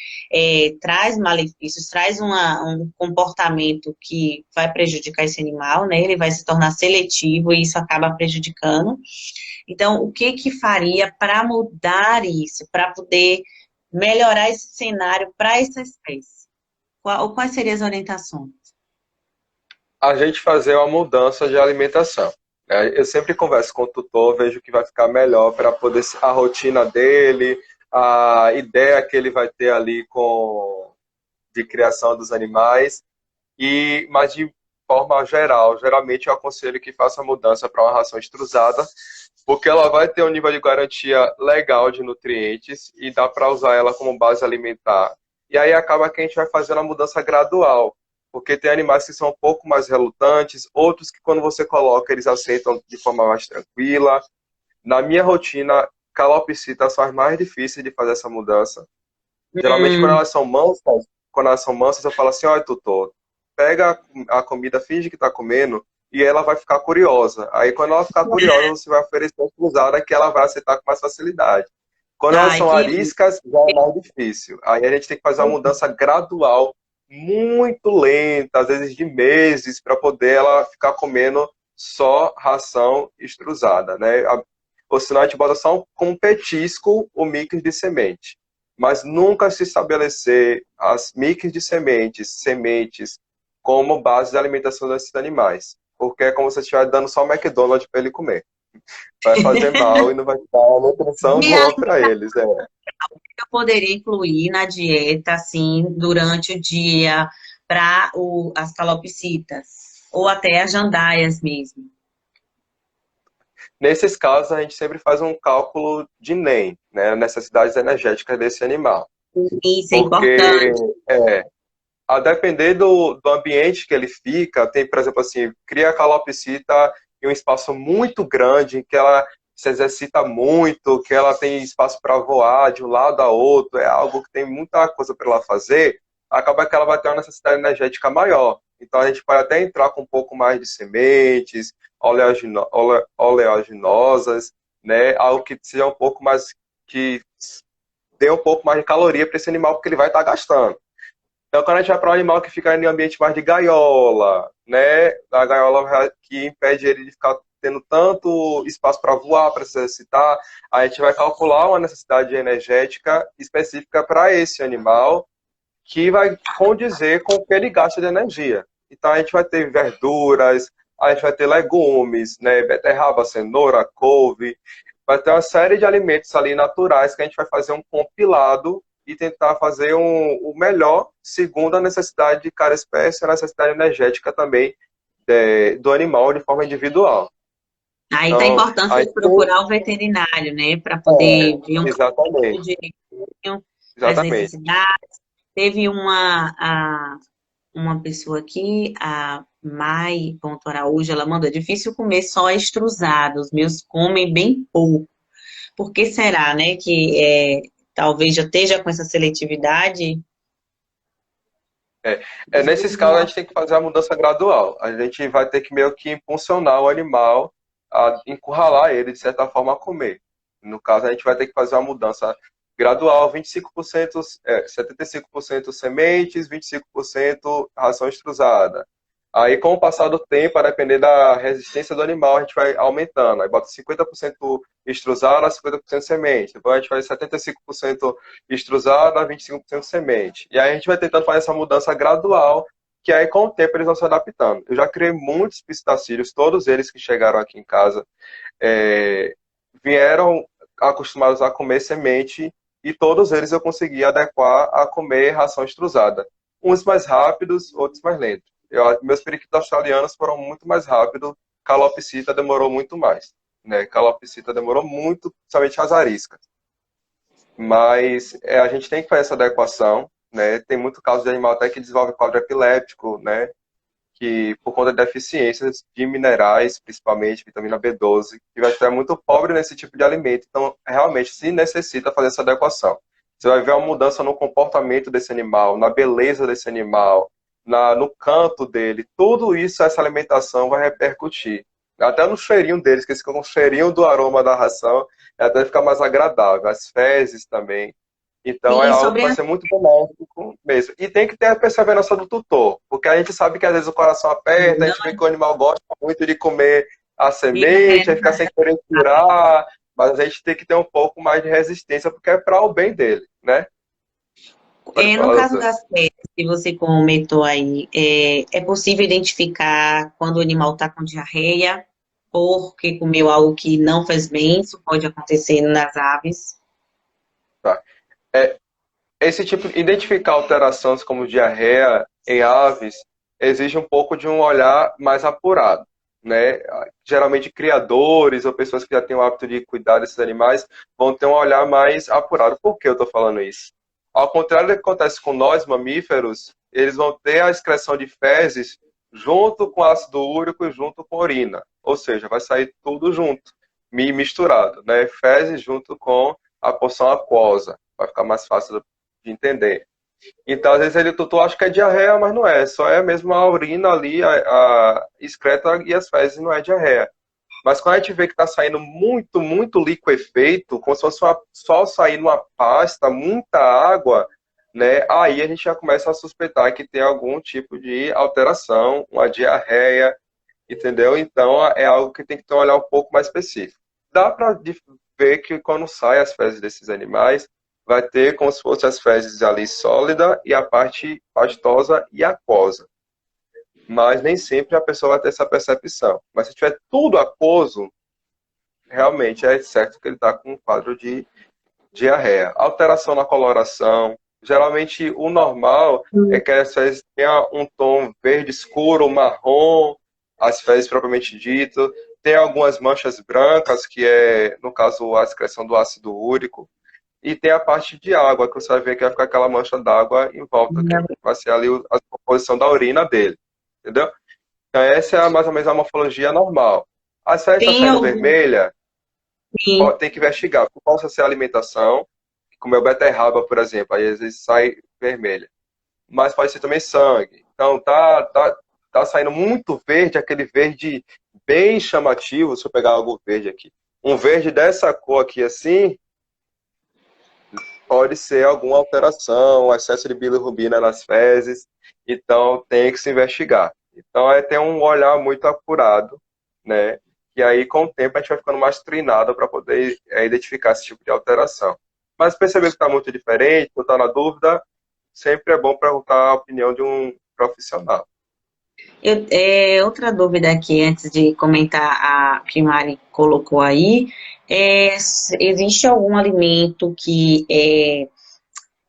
traz malefícios, traz um comportamento que vai prejudicar esse animal, né? Ele vai se tornar seletivo e isso acaba prejudicando. Então, o que que faria para mudar isso, para poder melhorar esse cenário para essa espécie? Quais seriam as orientações? A gente fazer uma mudança de alimentação. Eu sempre converso com o tutor, vejo que vai ficar melhor para poder a rotina dele, a ideia que ele vai ter ali de criação dos animais. Mas de forma geral, geralmente eu aconselho que faça a mudança para uma ração extrusada, porque ela vai ter um nível de garantia legal de nutrientes e dá para usar ela como base alimentar. E aí acaba que a gente vai fazendo a mudança gradual, porque tem animais que são um pouco mais relutantes, outros que quando você coloca eles aceitam de forma mais tranquila. Na minha rotina, calopsitas são as mais difíceis de fazer essa mudança. Geralmente Hum, quando elas são mansas, eu falo assim, olha, tutor, pega a comida, finge que está comendo, e ela vai ficar curiosa. Aí, quando ela ficar curiosa, você vai oferecer uma cruzada que ela vai aceitar com mais facilidade. Quando elas ai, são que ariscas, já é mais difícil. Aí a gente tem que fazer uma mudança gradual, muito lenta, às vezes de meses, para poder ela ficar comendo só ração extrusada, né? Ou senão a gente bota só com um petisco o mix de semente. Mas nunca se estabelecer as mix de sementes, como base de alimentação desses animais. Porque é como se você estiver dando só McDonald's para ele comer. Vai fazer mal e não vai dar uma nutrição e aí boa para eles. É. eu poderia incluir na dieta, assim, durante o dia, para as calopsitas, ou até as jandaias mesmo. Nesses casos, a gente sempre faz um cálculo de NEM, né, necessidades energéticas desse animal. Isso é Porque, importante. é, a depender do ambiente que ele fica, tem, por exemplo, assim, cria a calopsita em um espaço muito grande, que ela se exercita muito, que ela tem espaço para voar de um lado a outro, é algo que tem muita coisa para ela fazer, acaba que ela vai ter uma necessidade energética maior. Então a gente pode até entrar com um pouco mais de sementes, oleaginosas, né? Algo que seja um pouco mais, que dê um pouco mais de caloria para esse animal, porque ele vai estar gastando. Então, quando a gente vai para um animal que fica em um ambiente mais de gaiola, né? A gaiola que impede ele de ficar tendo tanto espaço para voar, para se exercitar, a gente vai calcular uma necessidade energética específica para esse animal, que vai condizer com o que ele gasta de energia. Então, a gente vai ter verduras, a gente vai ter legumes, né? Beterraba, cenoura, couve, vai ter uma série de alimentos ali naturais que a gente vai fazer um compilado e tentar fazer o melhor segundo a necessidade de cada espécie, a necessidade energética também do animal de forma individual. Aí está a Então, importância aí, de procurar o veterinário, né, para poder ver um exatamente, direitinho as exatamente. necessidades. Teve uma pessoa aqui, a Mai Ponto Araújo, ela mandou, é difícil comer só extrusado, os meus comem bem pouco. Por que será, né, que talvez já esteja com essa seletividade? Nesses casos, a gente tem que fazer a mudança gradual. A gente vai ter que meio que impulsionar o animal a encurralar ele, de certa forma, a comer. No caso, a gente vai ter que fazer uma mudança gradual, 25%, 75% sementes, 25% ração extrusada. Aí, com o passar do tempo, a depender da resistência do animal, a gente vai aumentando. Aí bota 50% extrusada, 50% semente. Depois a gente vai 75% extrusada, 25% semente. E aí a gente vai tentando fazer essa mudança gradual, que aí com o tempo eles vão se adaptando. Eu já criei muitos pistacílios, todos eles que chegaram aqui em casa é, vieram acostumados a comer semente e todos eles eu consegui adequar a comer ração extrusada. Uns mais rápidos, outros mais lentos. Meus periquitos australianos foram muito mais rápidos, calopsita demorou muito mais. Né? Calopsita demorou muito, principalmente as ariscas. Mas a gente tem que fazer essa adequação, né? Tem muito caso de animal até que desenvolve quadro epiléptico, né? Que por conta de deficiências de minerais, principalmente vitamina B12, que vai estar muito pobre nesse tipo de alimento. Então, realmente, se necessita fazer essa adequação. Você vai ver uma mudança no comportamento desse animal, na beleza desse animal, no canto dele. Tudo isso, essa alimentação vai repercutir. Até no cheirinho deles, que eles ficam com o cheirinho do aroma da ração, até fica mais agradável. As fezes também. Então é Sim, algo que sobre vai ser muito benéfico mesmo. E tem que ter a perseverança do tutor, porque a gente sabe que às vezes o coração aperta, a não gente vê que o animal gosta muito de comer a fica semente, aí querendo. fica sem querer tirar, mas a gente tem que ter um pouco mais de resistência, porque é para o bem dele, né? Pode No falar, caso doutor. das fezes que você comentou aí, é possível identificar quando o animal está com diarreia, porque comeu algo que não faz bem, isso pode acontecer nas aves. Tá. É, esse tipo, identificar alterações como diarreia em aves exige um pouco de um olhar mais apurado, né? Geralmente criadores ou pessoas que já têm o hábito de cuidar desses animais vão ter um olhar mais apurado. Por que eu estou falando isso? Ao contrário do que acontece com nós, mamíferos, eles vão ter a excreção de fezes junto com ácido úrico e junto com urina. Ou seja, vai sair tudo junto, misturado, né? Fezes junto com a porção aquosa. Vai ficar mais fácil de entender. Então, às vezes, tu acha que é diarreia, mas não é. Só é mesmo a urina ali, a excreta e as fezes, não é diarreia. Mas quando a gente vê que está saindo muito, muito liquefeito, como se fosse só sair uma pasta, muita água, né? Aí a gente já começa a suspeitar que tem algum tipo de alteração, uma diarreia, entendeu? Então é algo que tem que ter um olhar um pouco mais específico. Dá para ver que quando saem as fezes desses animais, vai ter como se fossem as fezes ali sólida e a parte pastosa e aquosa. Mas nem sempre a pessoa vai ter essa percepção. Mas se tiver tudo aquoso, realmente é certo que ele está com um quadro de diarreia. Alteração na coloração. Geralmente o normal é que as fezes tenham um tom verde escuro, marrom, as fezes propriamente dito. Tem algumas manchas brancas, que é, no caso, a excreção do ácido úrico. E tem a parte de água, que você vai ver que vai ficar aquela mancha d'água em volta, que vai ser ali a composição da urina dele. Entendeu? Então, essa é mais ou menos a morfologia normal. As fezes estão Tem saindo algum. vermelha, Sim. tem que investigar. Possa ser a alimentação, como é o beterraba, por exemplo, aí às vezes sai vermelha. Mas pode ser também sangue. Então, tá saindo muito verde, aquele verde bem chamativo. Se eu pegar algo verde aqui. Um verde dessa cor aqui, assim, pode ser alguma alteração, excesso de bilirrubina nas fezes. Então, tem que se investigar. Então, é ter um olhar muito apurado, né? E aí, com o tempo, a gente vai ficando mais treinado para poder identificar esse tipo de alteração. Mas perceber que está muito diferente, ou está na dúvida, sempre é bom perguntar a opinião de um profissional. Outra dúvida aqui, antes de comentar a que Mari colocou aí, existe algum alimento que é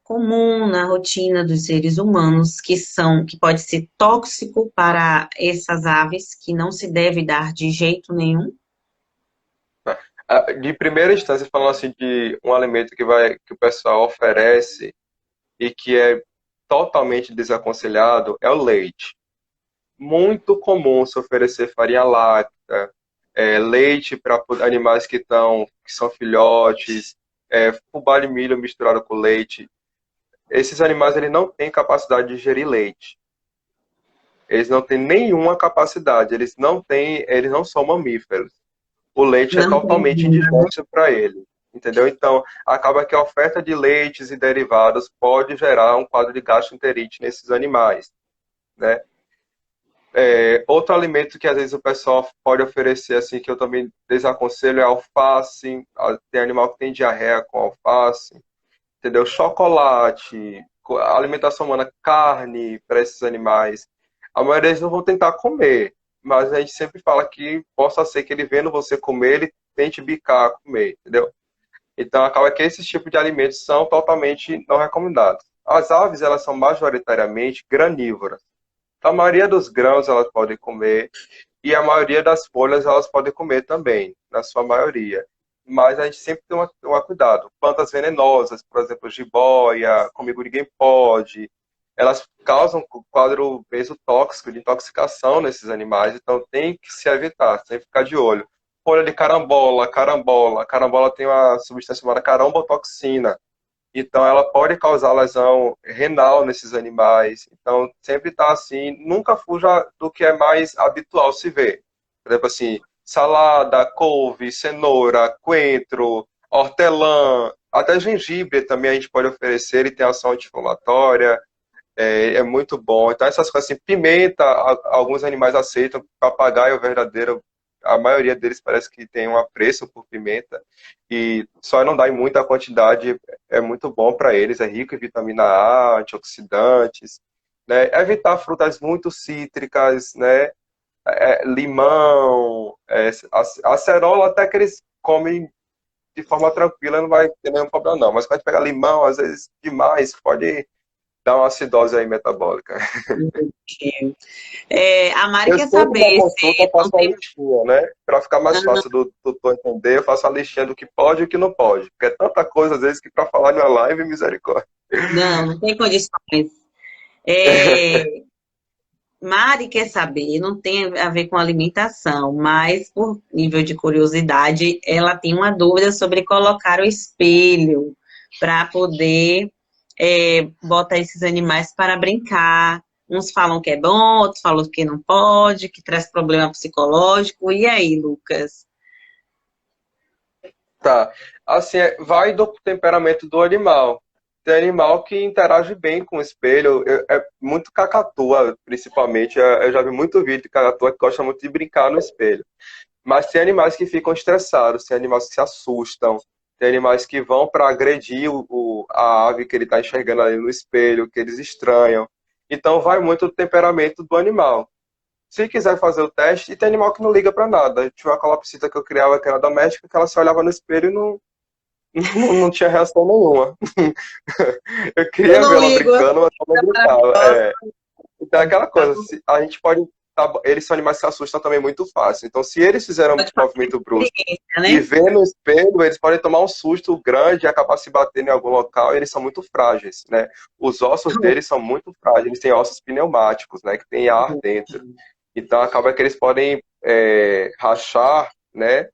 comum na rotina dos seres humanos que pode ser tóxico para essas aves, que não se deve dar de jeito nenhum? De primeira instância, falando assim de um alimento que o pessoal oferece e que é totalmente desaconselhado, é o leite. Muito comum se oferecer farinha láctea, leite para animais que são filhotes, fubá de milho misturado com leite. Esses animais eles não têm capacidade de digerir leite. Eles não têm nenhuma capacidade, eles não são mamíferos. O leite é Não tem. totalmente indigeste para ele, entendeu? Então, acaba que a oferta de leites e derivados pode gerar um quadro de gastroenterite nesses animais, né? Outro alimento que às vezes o pessoal pode oferecer, assim, que eu também desaconselho é alface. Tem animal que tem diarreia com alface, entendeu? Chocolate, a alimentação humana, carne para esses animais. A maioria deles não vão tentar comer, mas a gente sempre fala que possa ser que ele vendo você comer, ele tente bicar comer, entendeu? Então acaba que esses tipos de alimentos são totalmente não recomendados. As aves, elas são majoritariamente granívoras. Então, a maioria dos grãos elas podem comer e a maioria das folhas elas podem comer também, na sua maioria. Mas a gente sempre tem um cuidado. Plantas venenosas, por exemplo, jiboia, comigo ninguém pode, elas causam quadro mesotóxico de intoxicação nesses animais, então tem que se evitar, tem que ficar de olho. Folha de carambola, carambola. Carambola tem uma substância chamada carambotoxina, então, ela pode causar lesão renal nesses animais. Então, sempre está assim, nunca fuja do que é mais habitual se ver. Por exemplo, assim, salada, couve, cenoura, coentro, hortelã, até gengibre também a gente pode oferecer, ele tem ação anti-inflamatória, é muito bom. Então, essas coisas assim, pimenta, alguns animais aceitam, papagaio verdadeiro, a maioria deles parece que tem um apreço por pimenta, e só não dá em muita quantidade, é muito bom para eles, é rico em vitamina A, antioxidantes, né? Evitar frutas muito cítricas, né? Limão, acerola até que eles comem de forma tranquila, não vai ter nenhum problema não, mas quando pegar limão, às vezes demais, pode dá uma acidose aí metabólica. A Mari Eu quer sempre na saber consulta se eu não faço uma tem. listinha, né? Para ficar mais fácil do tutor entender, eu faço a listinha do que pode e o que não pode. Porque é tanta coisa, às vezes, que para falar em uma live, misericórdia. Não, não tem condições. É, Mari quer saber, não tem a ver com alimentação, mas por nível de curiosidade, ela tem uma dúvida sobre colocar o espelho para poder botar esses animais para brincar. Uns falam que é bom, outros falam que não pode, que traz problema psicológico. E aí, Lucas? Tá. Assim, vai do temperamento do animal. Tem animal que interage bem com o espelho. É muito cacatua, principalmente. Eu já vi muito vídeo de cacatua que gosta muito de brincar no espelho. Mas tem animais que ficam estressados, tem animais que se assustam, tem animais que vão para agredir a ave que ele está enxergando ali no espelho, que eles estranham. Então vai muito do temperamento do animal. Se quiser fazer o teste, e tem animal que não liga para nada. Tinha uma calopsita que eu criava que era doméstica, que ela se olhava no espelho e não tinha reação nenhuma. Eu Eu queria ver não ela ligo, eu brincando, mas ela não brincava. maravilhosa. Então é aquela coisa, a gente pode. Eles são animais que se assustam também muito fácil. Então, se eles fizeram um Pode fazer movimento brusco experiência, e né? ver no espelho, eles podem tomar um susto grande e acabar se batendo em algum local, e eles são muito frágeis, né? Os ossos deles são muito frágeis, eles têm ossos pneumáticos, né? Que tem ar dentro. Então, acaba que eles podem rachar, né?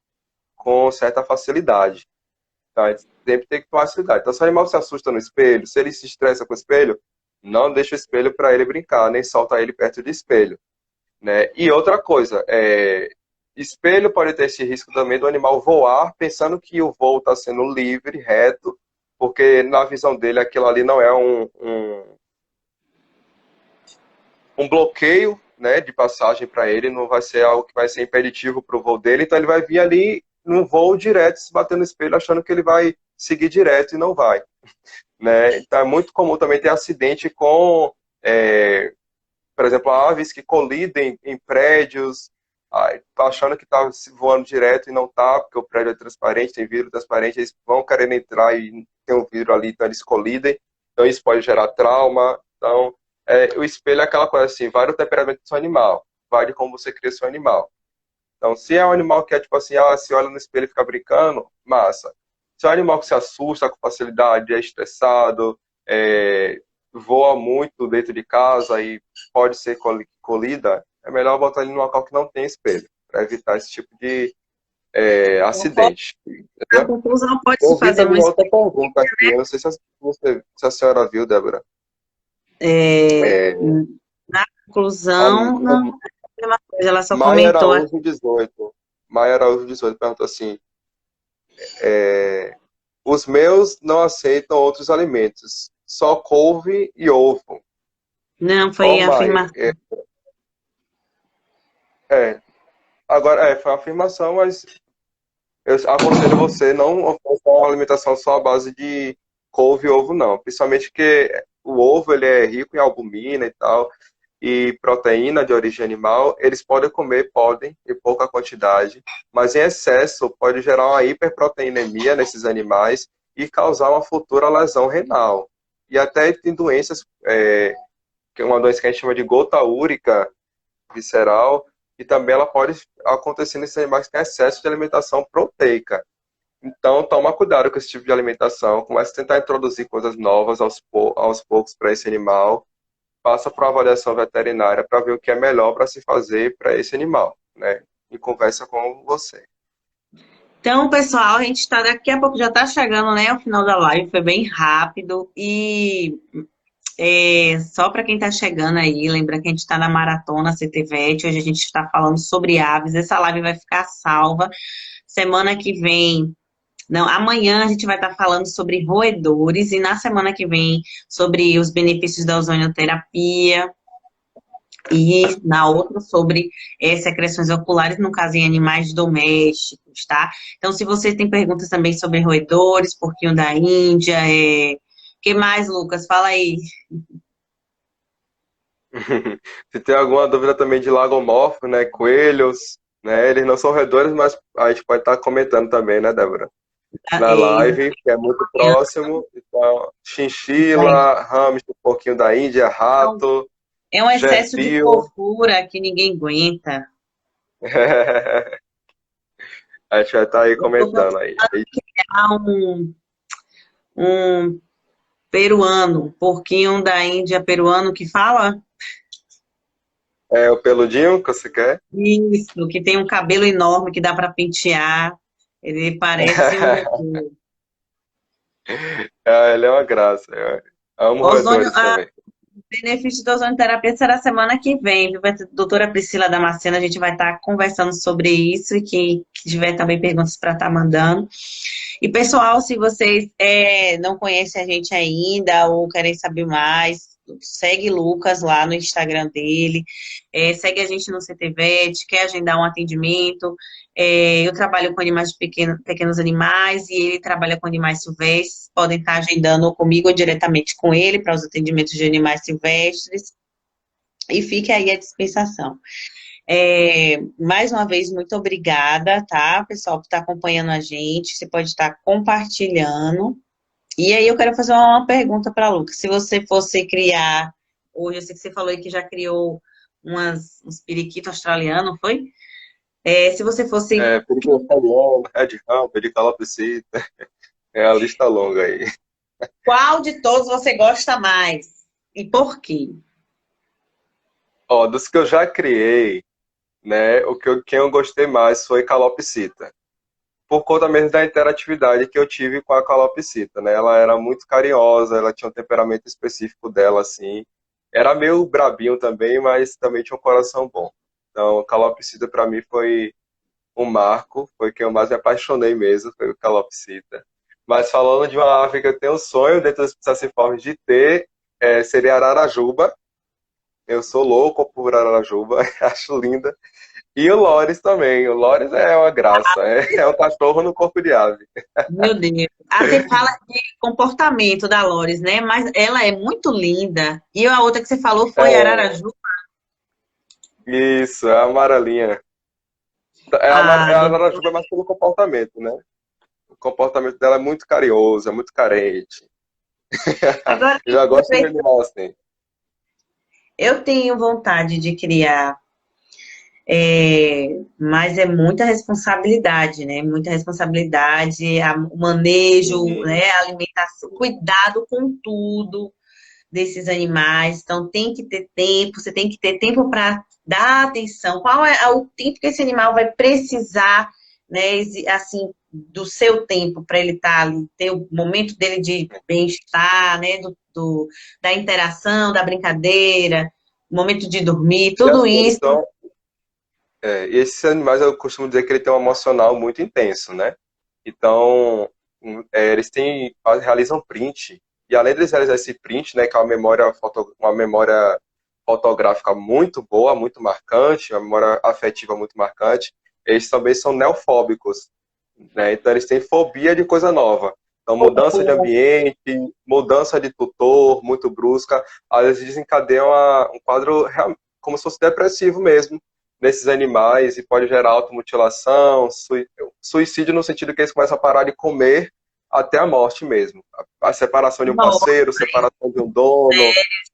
Com certa facilidade. Tá? Sempre tem que tomar cuidado. Então, se o animal se assusta no espelho, se ele se estressa com o espelho, não deixa o espelho para ele brincar, nem solta ele perto do espelho, né? E outra coisa, espelho pode ter esse risco também do animal voar, pensando que o voo está sendo livre, reto, porque na visão dele aquilo ali não é um bloqueio, né, de passagem para ele, não vai ser algo que vai ser impeditivo para o voo dele, então ele vai vir ali num voo direto, se bater no espelho, achando que ele vai seguir direto e não vai, né? Então é muito comum também ter acidente com, por exemplo, aves que colidem em prédios, achando que está voando direto e não está, porque o prédio é transparente, tem vidro transparente, eles vão querendo entrar e tem um vidro ali, então eles colidem, então isso pode gerar trauma. Então, o espelho é aquela coisa assim, vai do temperamento do seu animal, vai de como você cria seu animal. Então, se é um animal que é tipo assim, se olha no espelho e fica brincando, massa. Se é um animal que se assusta com facilidade, é estressado, voa muito dentro de casa e pode ser colhida, é melhor botar ele num local que não tem espelho, para evitar esse tipo de acidente. A Entendeu? conclusão pode-se Eu vi fazer também uma uma outra pergunta aqui, eu não sei se a senhora viu, Débora. é, É, na a conclusão, não é a mesma coisa, ela só Maia comentou aqui. Araújo 18. Maia Araújo 18 perguntou assim: os meus não aceitam outros alimentos, só couve e ovo. Não, Ó, foi a Maia, afirmação. é, agora, foi uma afirmação, mas eu aconselho você não oferecer uma alimentação só à base de couve e ovo, não. Principalmente porque o ovo ele é rico em albumina e tal, e proteína de origem animal. Eles podem comer, podem, em pouca quantidade, mas em excesso pode gerar uma hiperproteinemia nesses animais e causar uma futura lesão renal. E até tem doenças, que é uma doença que a gente chama de gota úrica visceral, e também ela pode acontecer nesses animais que têm excesso de alimentação proteica. Então, toma cuidado com esse tipo de alimentação. Comece a tentar introduzir coisas novas aos poucos para esse animal. Passa por uma avaliação veterinária para ver o que é melhor para se fazer para esse animal, né? E conversa com você. Então, pessoal, a gente está daqui a pouco já está chegando, né, ao final da live, foi bem rápido e só para quem está chegando aí, lembra que a gente está na Maratona CTVET, hoje a gente está falando sobre aves, essa live vai ficar salva, semana que vem, não, amanhã a gente vai estar falando sobre roedores e na semana que vem sobre os benefícios da ozonioterapia, e na outra sobre secreções oculares, no caso em animais domésticos, tá? Então, se você tem perguntas também sobre roedores, porquinho da Índia, que mais, Lucas? Fala aí. Se tem alguma dúvida também de lagomorfo, né? Coelhos, né? Eles não são roedores, mas a gente pode estar comentando também, né, Débora? na live, que é muito próximo. Então, chinchila, hamster, um pouquinho da Índia, rato, é um excesso de gerbil. fofura que ninguém aguenta. A gente vai estar aí Eu tô comentando aí. criar um peruano, um porquinho da Índia peruano que fala É o peludinho que você quer? isso, que tem um cabelo enorme que dá para pentear. Ele parece um doutor. Ele é uma graça. Eu amo Ozônio, roedores também. benefício da ozonoterapia será semana que vem, viu? Doutora Priscila Damasceno, a gente vai estar conversando sobre isso e quem tiver também perguntas para estar mandando. E pessoal, se vocês não conhecem a gente ainda ou querem saber mais, segue Lucas lá no Instagram dele, segue a gente no CTVET, quer agendar um atendimento. Eu trabalho com animais de pequenos animais e ele trabalha com animais silvestres. Podem estar agendando ou comigo ou diretamente com ele para os atendimentos de animais silvestres. E fique aí a dispensação. Mais uma vez, muito obrigada, tá, pessoal, por estar acompanhando a gente. Você pode estar compartilhando. E aí eu quero fazer uma pergunta para a Lucas. Se você fosse criar, hoje eu sei que você falou aí que já criou uns periquitos australianos, foi? Se você fosse, Periquito italiano, Red Ram, periquito calopsita. É a lista longa aí. qual de todos você gosta mais? E por quê? Ó, dos que eu já criei, né, quem eu gostei mais foi calopsita. Por conta mesmo da interatividade que eu tive com a calopsita, né? Ela era muito carinhosa, ela tinha um temperamento específico dela, assim. Era meio brabinho também, mas também tinha um coração bom. Então, a calopsita para mim foi um marco, foi quem eu mais me apaixonei mesmo, foi o calopsita. Mas falando de uma ave que eu tenho um sonho dentro das Psittaciformes de ter, seria a ararajuba. Eu sou louco por ararajuba, acho linda. E o Lores também. O Lores é uma graça. É um cachorro no corpo de ave. Meu Deus. Você fala de comportamento da Lores, né? Mas ela é muito linda. E a outra que você falou foi É, Araraju. isso, é a amarelinha. Ah, A Narajuba é mais pelo comportamento, né? O comportamento dela é muito carinhoso, é muito carente. agora Eu já gosto de animal assim. eu tenho vontade de criar. Mas é muita responsabilidade, né? Muita responsabilidade, o manejo, Uhum. né? A alimentação, cuidado com tudo desses animais. Então, tem que ter tempo, você tem que ter tempo para dar atenção. Qual é o tempo que esse animal vai precisar, né? Assim, do seu tempo para ele estar ali, ter o momento dele de bem-estar, né? Da interação, da brincadeira, momento de dormir, E tudo assim, eles isso. são, e esses animais eu costumo dizer que ele tem um emocional muito intenso, né? Então, eles realizam print. E além deles realizar esse print, né, que é uma memória fotográfica muito boa, muito marcante, uma memória afetiva muito marcante, eles também são neofóbicos, né? Então eles têm fobia de coisa nova. Então mudança de ambiente, mudança de tutor muito brusca, às vezes desencadeia um quadro como se fosse depressivo mesmo nesses animais e pode gerar automutilação, suicídio no sentido que eles começam a parar de comer até a morte mesmo. A separação de um Nossa, parceiro, separação de um dono,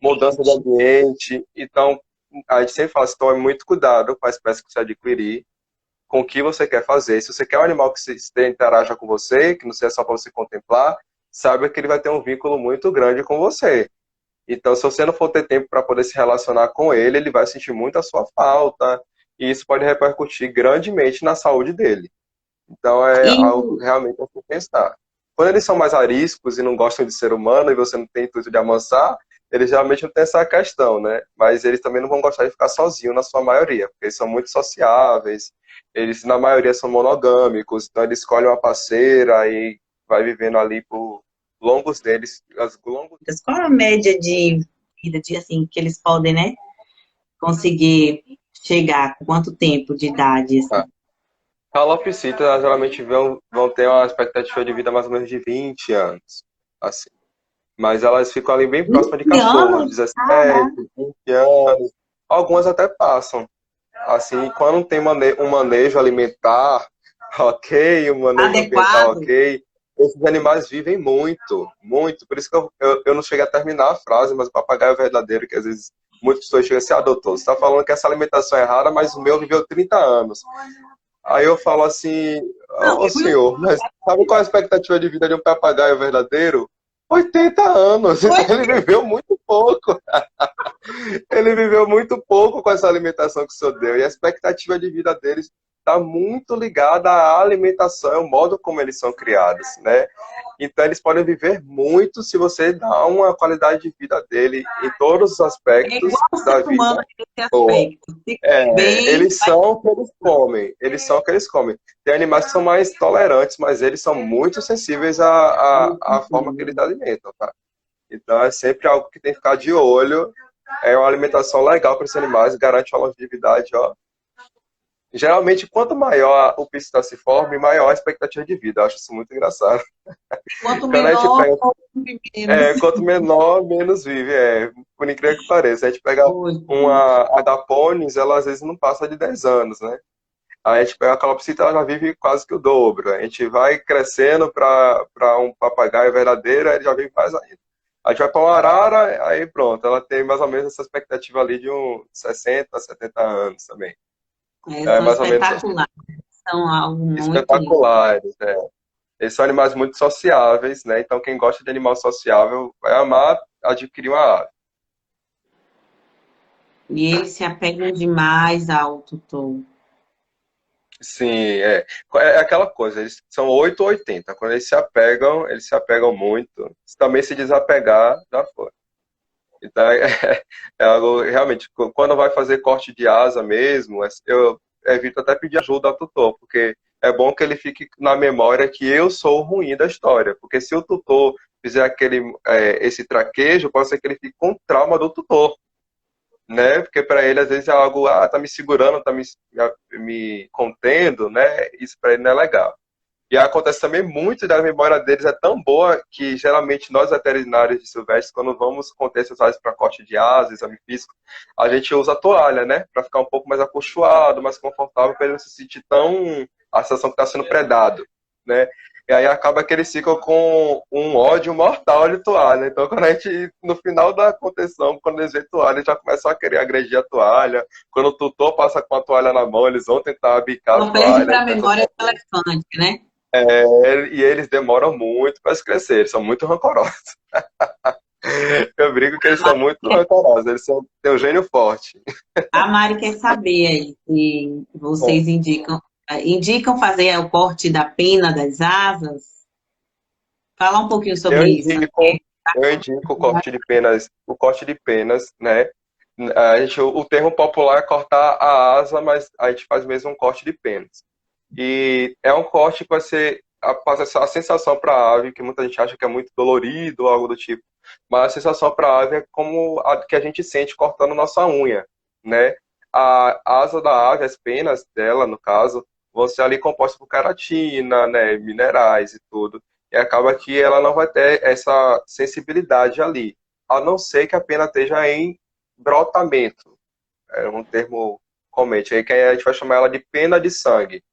mudança de ambiente. Então, a gente sempre fala assim, tome muito cuidado com a espécie que você adquirir, com o que você quer fazer. Se você quer um animal que interaja com você, que não seja só para você contemplar, saiba que ele vai ter um vínculo muito grande com você. Então, se você não for ter tempo para poder se relacionar com ele, ele vai sentir muito a sua falta, e isso pode repercutir grandemente na saúde dele. Então, é e algo realmente a se pensar. Quando eles são mais ariscos e não gostam de ser humano, e você não tem intuito de amansar, eles geralmente não têm essa questão, né? Mas eles também não vão gostar de ficar sozinhos na sua maioria, porque eles são muito sociáveis, eles na maioria são monogâmicos, então eles escolhem uma parceira e vai vivendo ali por longos deles, longos. qual é a média de vida de, assim, que eles podem, né, conseguir chegar? Com quanto tempo de idade, assim? Calopsitas geralmente vão ter uma expectativa de vida mais ou menos de 20 anos, assim. Mas elas ficam ali bem próximas de 20 cachorro, anos? 17, 20 anos. Algumas até passam. Assim, quando tem um manejo alimentar ok, um manejo ambiental Adequado? ok, esses animais vivem muito, muito. Por isso que eu não cheguei a terminar a frase, mas o papagaio é verdadeiro, que às vezes muitas pessoas chegam assim, ah, doutor, você está falando que essa alimentação é rara, mas o meu viveu 30 anos. Aí eu falo assim, Não, ô senhor, mas sabe qual é a expectativa de vida de um papagaio verdadeiro? 80 anos, então ele viveu muito pouco. Ele viveu muito pouco com essa alimentação que o senhor deu. E a expectativa de vida deles está muito ligada à alimentação, ao modo como eles são criados, né? Então, eles podem viver muito se você dá uma qualidade de vida dele em todos os é aspectos igual o da ser humano vida nesse boa. aspecto. Se come bem, Eles são o que eles comem. Eles são o que eles comem. Tem animais que são mais tolerantes, mas eles são muito sensíveis à forma que eles alimentam, tá? Então, é sempre algo que tem que ficar de olho. É uma alimentação legal para esses animais, garante uma longevidade, ó. Geralmente, quanto maior o pisciforme, maior a expectativa de vida. Eu acho isso muito engraçado. quanto Quando a gente menor, pega, menos. quanto menor, menos vive. Por incrível que pareça. A gente pega Hoje. uma agaponis, ela às vezes não passa de 10 anos, né? Aí a gente pega a calopsita, ela já vive quase que o dobro. A gente vai crescendo para um papagaio verdadeiro, ele já vive mais ainda. A gente vai para uma arara, aí pronto, ela tem mais ou menos essa expectativa ali de uns 60, 70 anos também. É, Então é são mais ou menos assim. espetaculares, são algo muito lindo. Espetaculares, né? Eles são animais muito sociáveis, né? Então quem gosta de animal sociável vai amar adquirir uma ave. E eles se apegam demais ao tutor. Sim, é aquela coisa, eles são 8 ou 80. Quando eles se apegam muito. Se também se desapegar, já foi. Então, é algo, realmente, quando vai fazer corte de asa mesmo, eu evito até pedir ajuda ao tutor, porque é bom que ele fique na memória que eu sou o ruim da história, porque se o tutor fizer esse traquejo, pode ser que ele fique com trauma do tutor, né? Porque para ele, às vezes, é algo, tá me segurando, tá me contendo, né? Isso para ele não é legal. E acontece também muito da memória deles é tão boa que geralmente nós veterinários de silvestres, quando vamos conter esses áreas para corte de asa, exame físico, a gente usa a toalha, né? Para ficar um pouco mais acolchoado, mais confortável, para ele não se sentir tão a sensação que está sendo predado, né? E aí acaba que eles ficam com um ódio mortal de toalha. Então, quando a gente, no final da contenção, quando eles veem toalha, eles já começam a querer agredir a toalha. Quando o tutor passa com a toalha na mão, eles vão tentar bicar a Não perde toalha. para a memória do elefante, né? E eles demoram muito para se crescer, eles são muito rancorosos. Eu brinco que eles são muito rancorosos, têm um gênio forte. A Mari quer saber aí se Bom, vocês indicam fazer o corte da pena das asas. Fala um pouquinho eu sobre isso. indico, eu indico o corte de penas, né? O termo popular é cortar a asa, mas a gente faz mesmo um corte de penas. E é um corte que vai ser a sensação para a ave, que muita gente acha que é muito dolorido ou algo do tipo. Mas a sensação para a ave é como a que a gente sente cortando nossa unha, né? A asa da ave, as penas dela, no caso, vão ser ali compostas por queratina, né, minerais e tudo. E acaba que ela não vai ter essa sensibilidade ali, a não ser que a pena esteja em brotamento. É um termo comente, aí que a gente vai chamar ela de pena de sangue.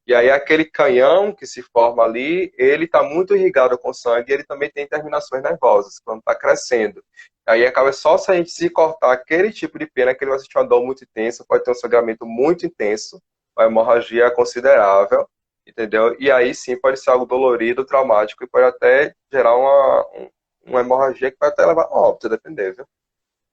E aí aquele canhão que se forma ali, ele está muito irrigado com sangue e ele também tem terminações nervosas, quando está crescendo. Aí acaba só se a gente se cortar aquele tipo de pena, que ele vai sentir uma dor muito intensa, pode ter um sangramento muito intenso, uma hemorragia considerável, entendeu? E aí sim pode ser algo dolorido, traumático e pode até gerar uma hemorragia que vai até levar a óbito, depender, viu?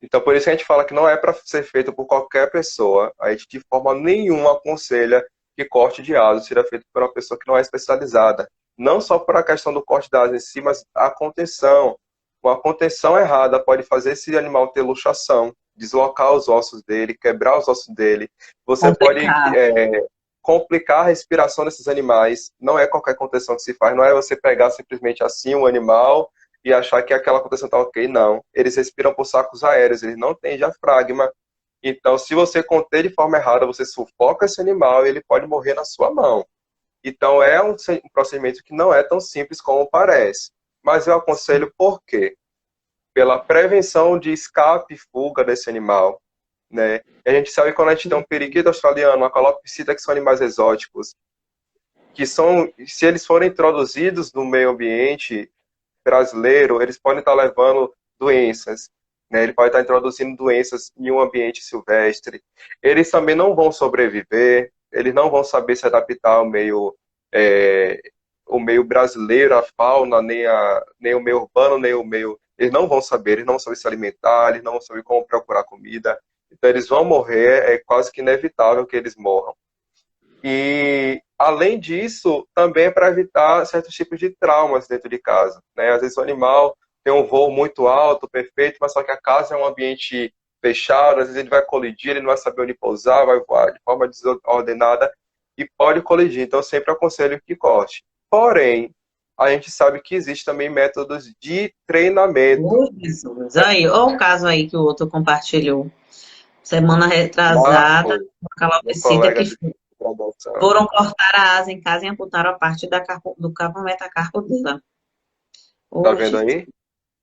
Então por isso que a gente fala que não é para ser feito por qualquer pessoa, a gente de forma nenhuma aconselha que corte de asa seja feito por uma pessoa que não é especializada. Não só por a questão do corte da asa em si, mas a contenção. Uma contenção errada pode fazer esse animal ter luxação, deslocar os ossos dele, quebrar os ossos dele. Você pode Complicado. complicar a respiração desses animais. Não é qualquer contenção que se faz, não é você pegar simplesmente assim um animal e achar que aquela contenção está ok. Não. Eles respiram por sacos aéreos, eles não têm diafragma. Então, se você conter de forma errada, você sufoca esse animal e ele pode morrer na sua mão. Então, é um procedimento que não é tão simples como parece. Mas eu aconselho por quê? Pela prevenção de escape e fuga desse animal, né? E a gente sabe que quando a gente tem um periquito australiano, uma calopsita, que são animais exóticos, que são, se eles forem introduzidos no meio ambiente brasileiro, eles podem estar levando doenças, né? Ele pode estar introduzindo doenças em um ambiente silvestre. Eles também não vão sobreviver, eles não vão saber se adaptar é, o meio brasileiro, a fauna, nem o meio urbano, nem o meio. Eles não vão saber se alimentar, eles não vão saber como procurar comida. Então, eles vão morrer, é quase que inevitável que eles morram. E, além disso, também é para evitar certos tipos de traumas dentro de casa, né? Às vezes o animal tem um voo muito alto, perfeito, mas só que a casa é um ambiente fechado, às vezes ele vai colidir, ele não vai saber onde pousar, vai voar de forma desordenada e pode colidir. Então, eu sempre aconselho que corte. Porém, a gente sabe que existe também métodos de treinamento. Ô, Jesus. Aí, olha o caso aí que o outro compartilhou. Semana retrasada, Marco, uma meu calopsita colega que de graduação, foram cortar a asa em casa e amputaram a parte do cabo metacarpo dela. tá vendo Oxe. aí?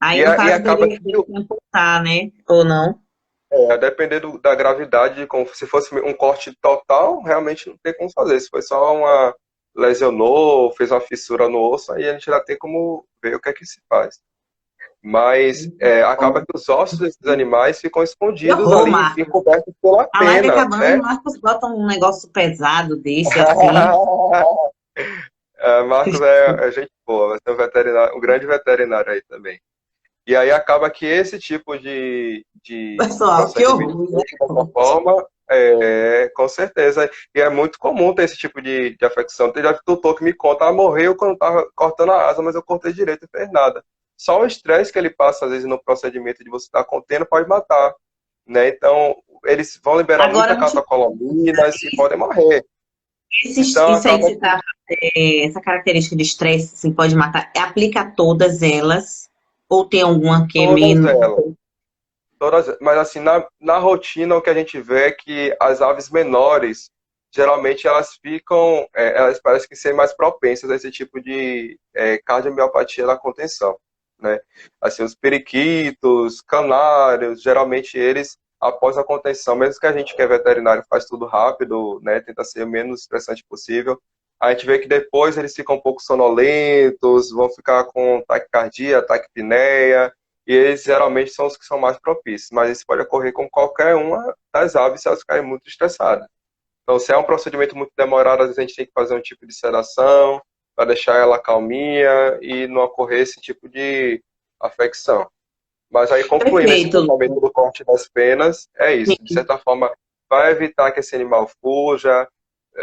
Aí, no E caso acaba que dele amputar, né? Ou não? a depender da gravidade, se fosse um corte total, realmente não tem como fazer. Se foi só uma lesionou, fez uma fissura no osso, aí a gente já tem como ver o que é que se faz. Mas acaba que os ossos desses animais ficam Que escondidos horror, ali, Marcos. encobertos pela A live pena, acabando e né? o Marcos bota um negócio pesado desse, assim. Marcos é gente boa, vai ser um veterinário, um grande veterinário aí também. E aí acaba que esse tipo de Pessoal, que procedimento horror, feito dessa forma, com certeza. E é muito comum ter esse tipo de afecção. Tem já tutor que me conta, morreu quando estava cortando a asa, mas eu cortei direito e não fez nada. Só o estresse que ele passa, às vezes, no procedimento de você estar contendo pode matar, né? Então, eles vão liberar agora, muita me tira catecolaminas e podem morrer. Então, isso aí que acaba você tá, essa característica de estresse, assim, pode matar, aplica a todas elas, ou tem alguma que é todas menos? elas. Mas assim, na rotina o que a gente vê é que as aves menores, geralmente elas ficam, elas parecem que ser mais propensas a esse tipo de cardiomiopatia da contenção, né? Assim, os periquitos, canários, geralmente eles, após a contenção, mesmo que a gente que é veterinário faz tudo rápido, né, tenta ser o menos estressante possível, a gente vê que depois eles ficam um pouco sonolentos, vão ficar com taquicardia, taquipneia, e eles geralmente são os que são mais propícios, mas isso pode ocorrer com qualquer uma das aves se elas ficarem muito estressadas. Então, se é um procedimento muito demorado, às vezes a gente tem que fazer um tipo de sedação para deixar ela calminha e não ocorrer esse tipo de afecção. Mas aí, concluindo, esse Perfeito, tratamento do corte das penas é isso. De certa forma, vai evitar que esse animal fuja,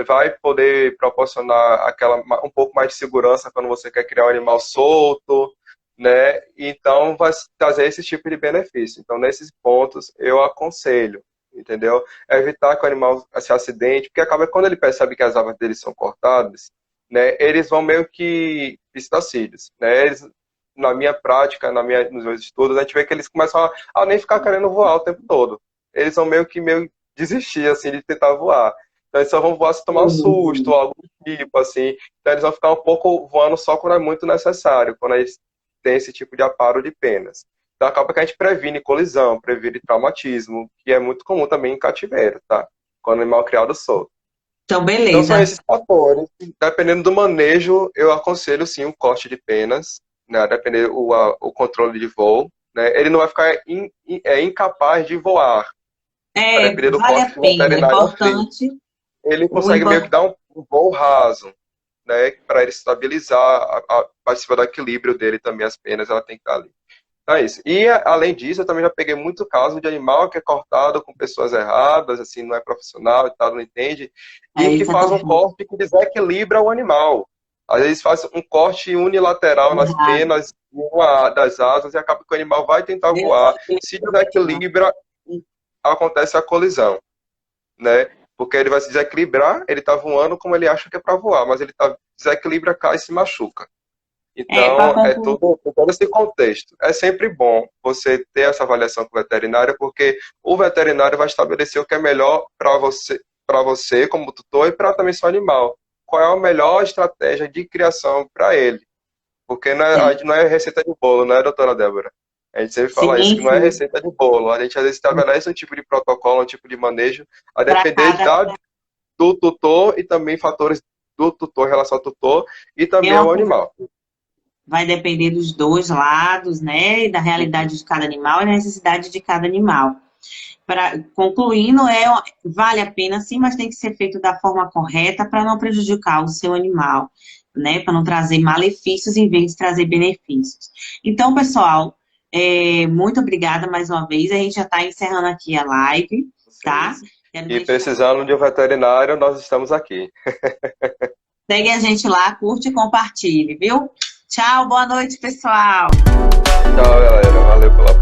vai poder proporcionar um pouco mais de segurança quando você quer criar um animal solto, né? Então, vai trazer esse tipo de benefício. Então, nesses pontos, eu aconselho, entendeu? Evitar que o animal se acidente, porque acaba que quando ele percebe que as aves dele são cortadas, né? Eles vão meio que pistacídeos, né? Eles, na minha prática, nos meus estudos, a gente vê que eles começam a nem ficar querendo voar o tempo todo. Eles vão meio desistir, assim, de tentar voar. Então, eles só vão voar se tomar um susto, algo do tipo, assim. Então, eles vão ficar um pouco voando só quando é muito necessário, quando eles têm esse tipo de aparo de penas. Então, acaba que a gente previne colisão, previne traumatismo, que é muito comum também em cativeiro, tá? Quando o animal é criado solto. então Então, são beleza. esses fatores. Dependendo do manejo, eu aconselho, sim, um corte de penas, né? Depender o controle de voo, né? Ele não vai ficar incapaz de voar. A depender do Vale corte a que o pena, é veterinário fez. importante, Ele o consegue meio que dar um voo raso, né, para ele estabilizar a participa do equilíbrio dele também, as penas, ela tem que estar ali. Então é isso. E, além disso, eu também já peguei muito caso de animal que é cortado com pessoas erradas, assim, não é profissional e tal, não entende, e que faz um exatamente, corte que desequilibra o animal. Às vezes faz um corte unilateral nas errado. penas de uma das asas e acaba que o animal vai tentar Deus voar, me se livre. desequilibra e acontece a colisão, né? Porque ele vai se desequilibrar, ele está voando como ele acha que é para voar, mas ele desequilibra, cai e se machuca. Para Então, concluir, todo esse contexto. É sempre bom você ter essa avaliação com o veterinário, porque o veterinário vai estabelecer o que é melhor para você como tutor e para também seu animal. Qual é a melhor estratégia de criação para ele? Porque a sim, gente não é receita de bolo, né, doutora Débora? A gente sempre fala isso, sim, que não é sim, receita de bolo. A gente às vezes estabelece um tipo de protocolo, um tipo de manejo, a para depender cada. do tutor e também fatores do tutor em relação ao tutor e também É ao uma animal. Vai depender dos dois lados, né, e da realidade de cada animal e da necessidade de cada animal. Concluindo, vale a pena sim, mas tem que ser feito da forma correta para não prejudicar o seu animal, né, para não trazer malefícios em vez de trazer benefícios. Então, pessoal, muito obrigada mais uma vez, a gente já está encerrando aqui a live, tá? E precisando de um veterinário, nós estamos aqui. Segue a gente lá, curte e compartilhe, viu? Tchau, boa noite, pessoal. Tchau, galera. Valeu pela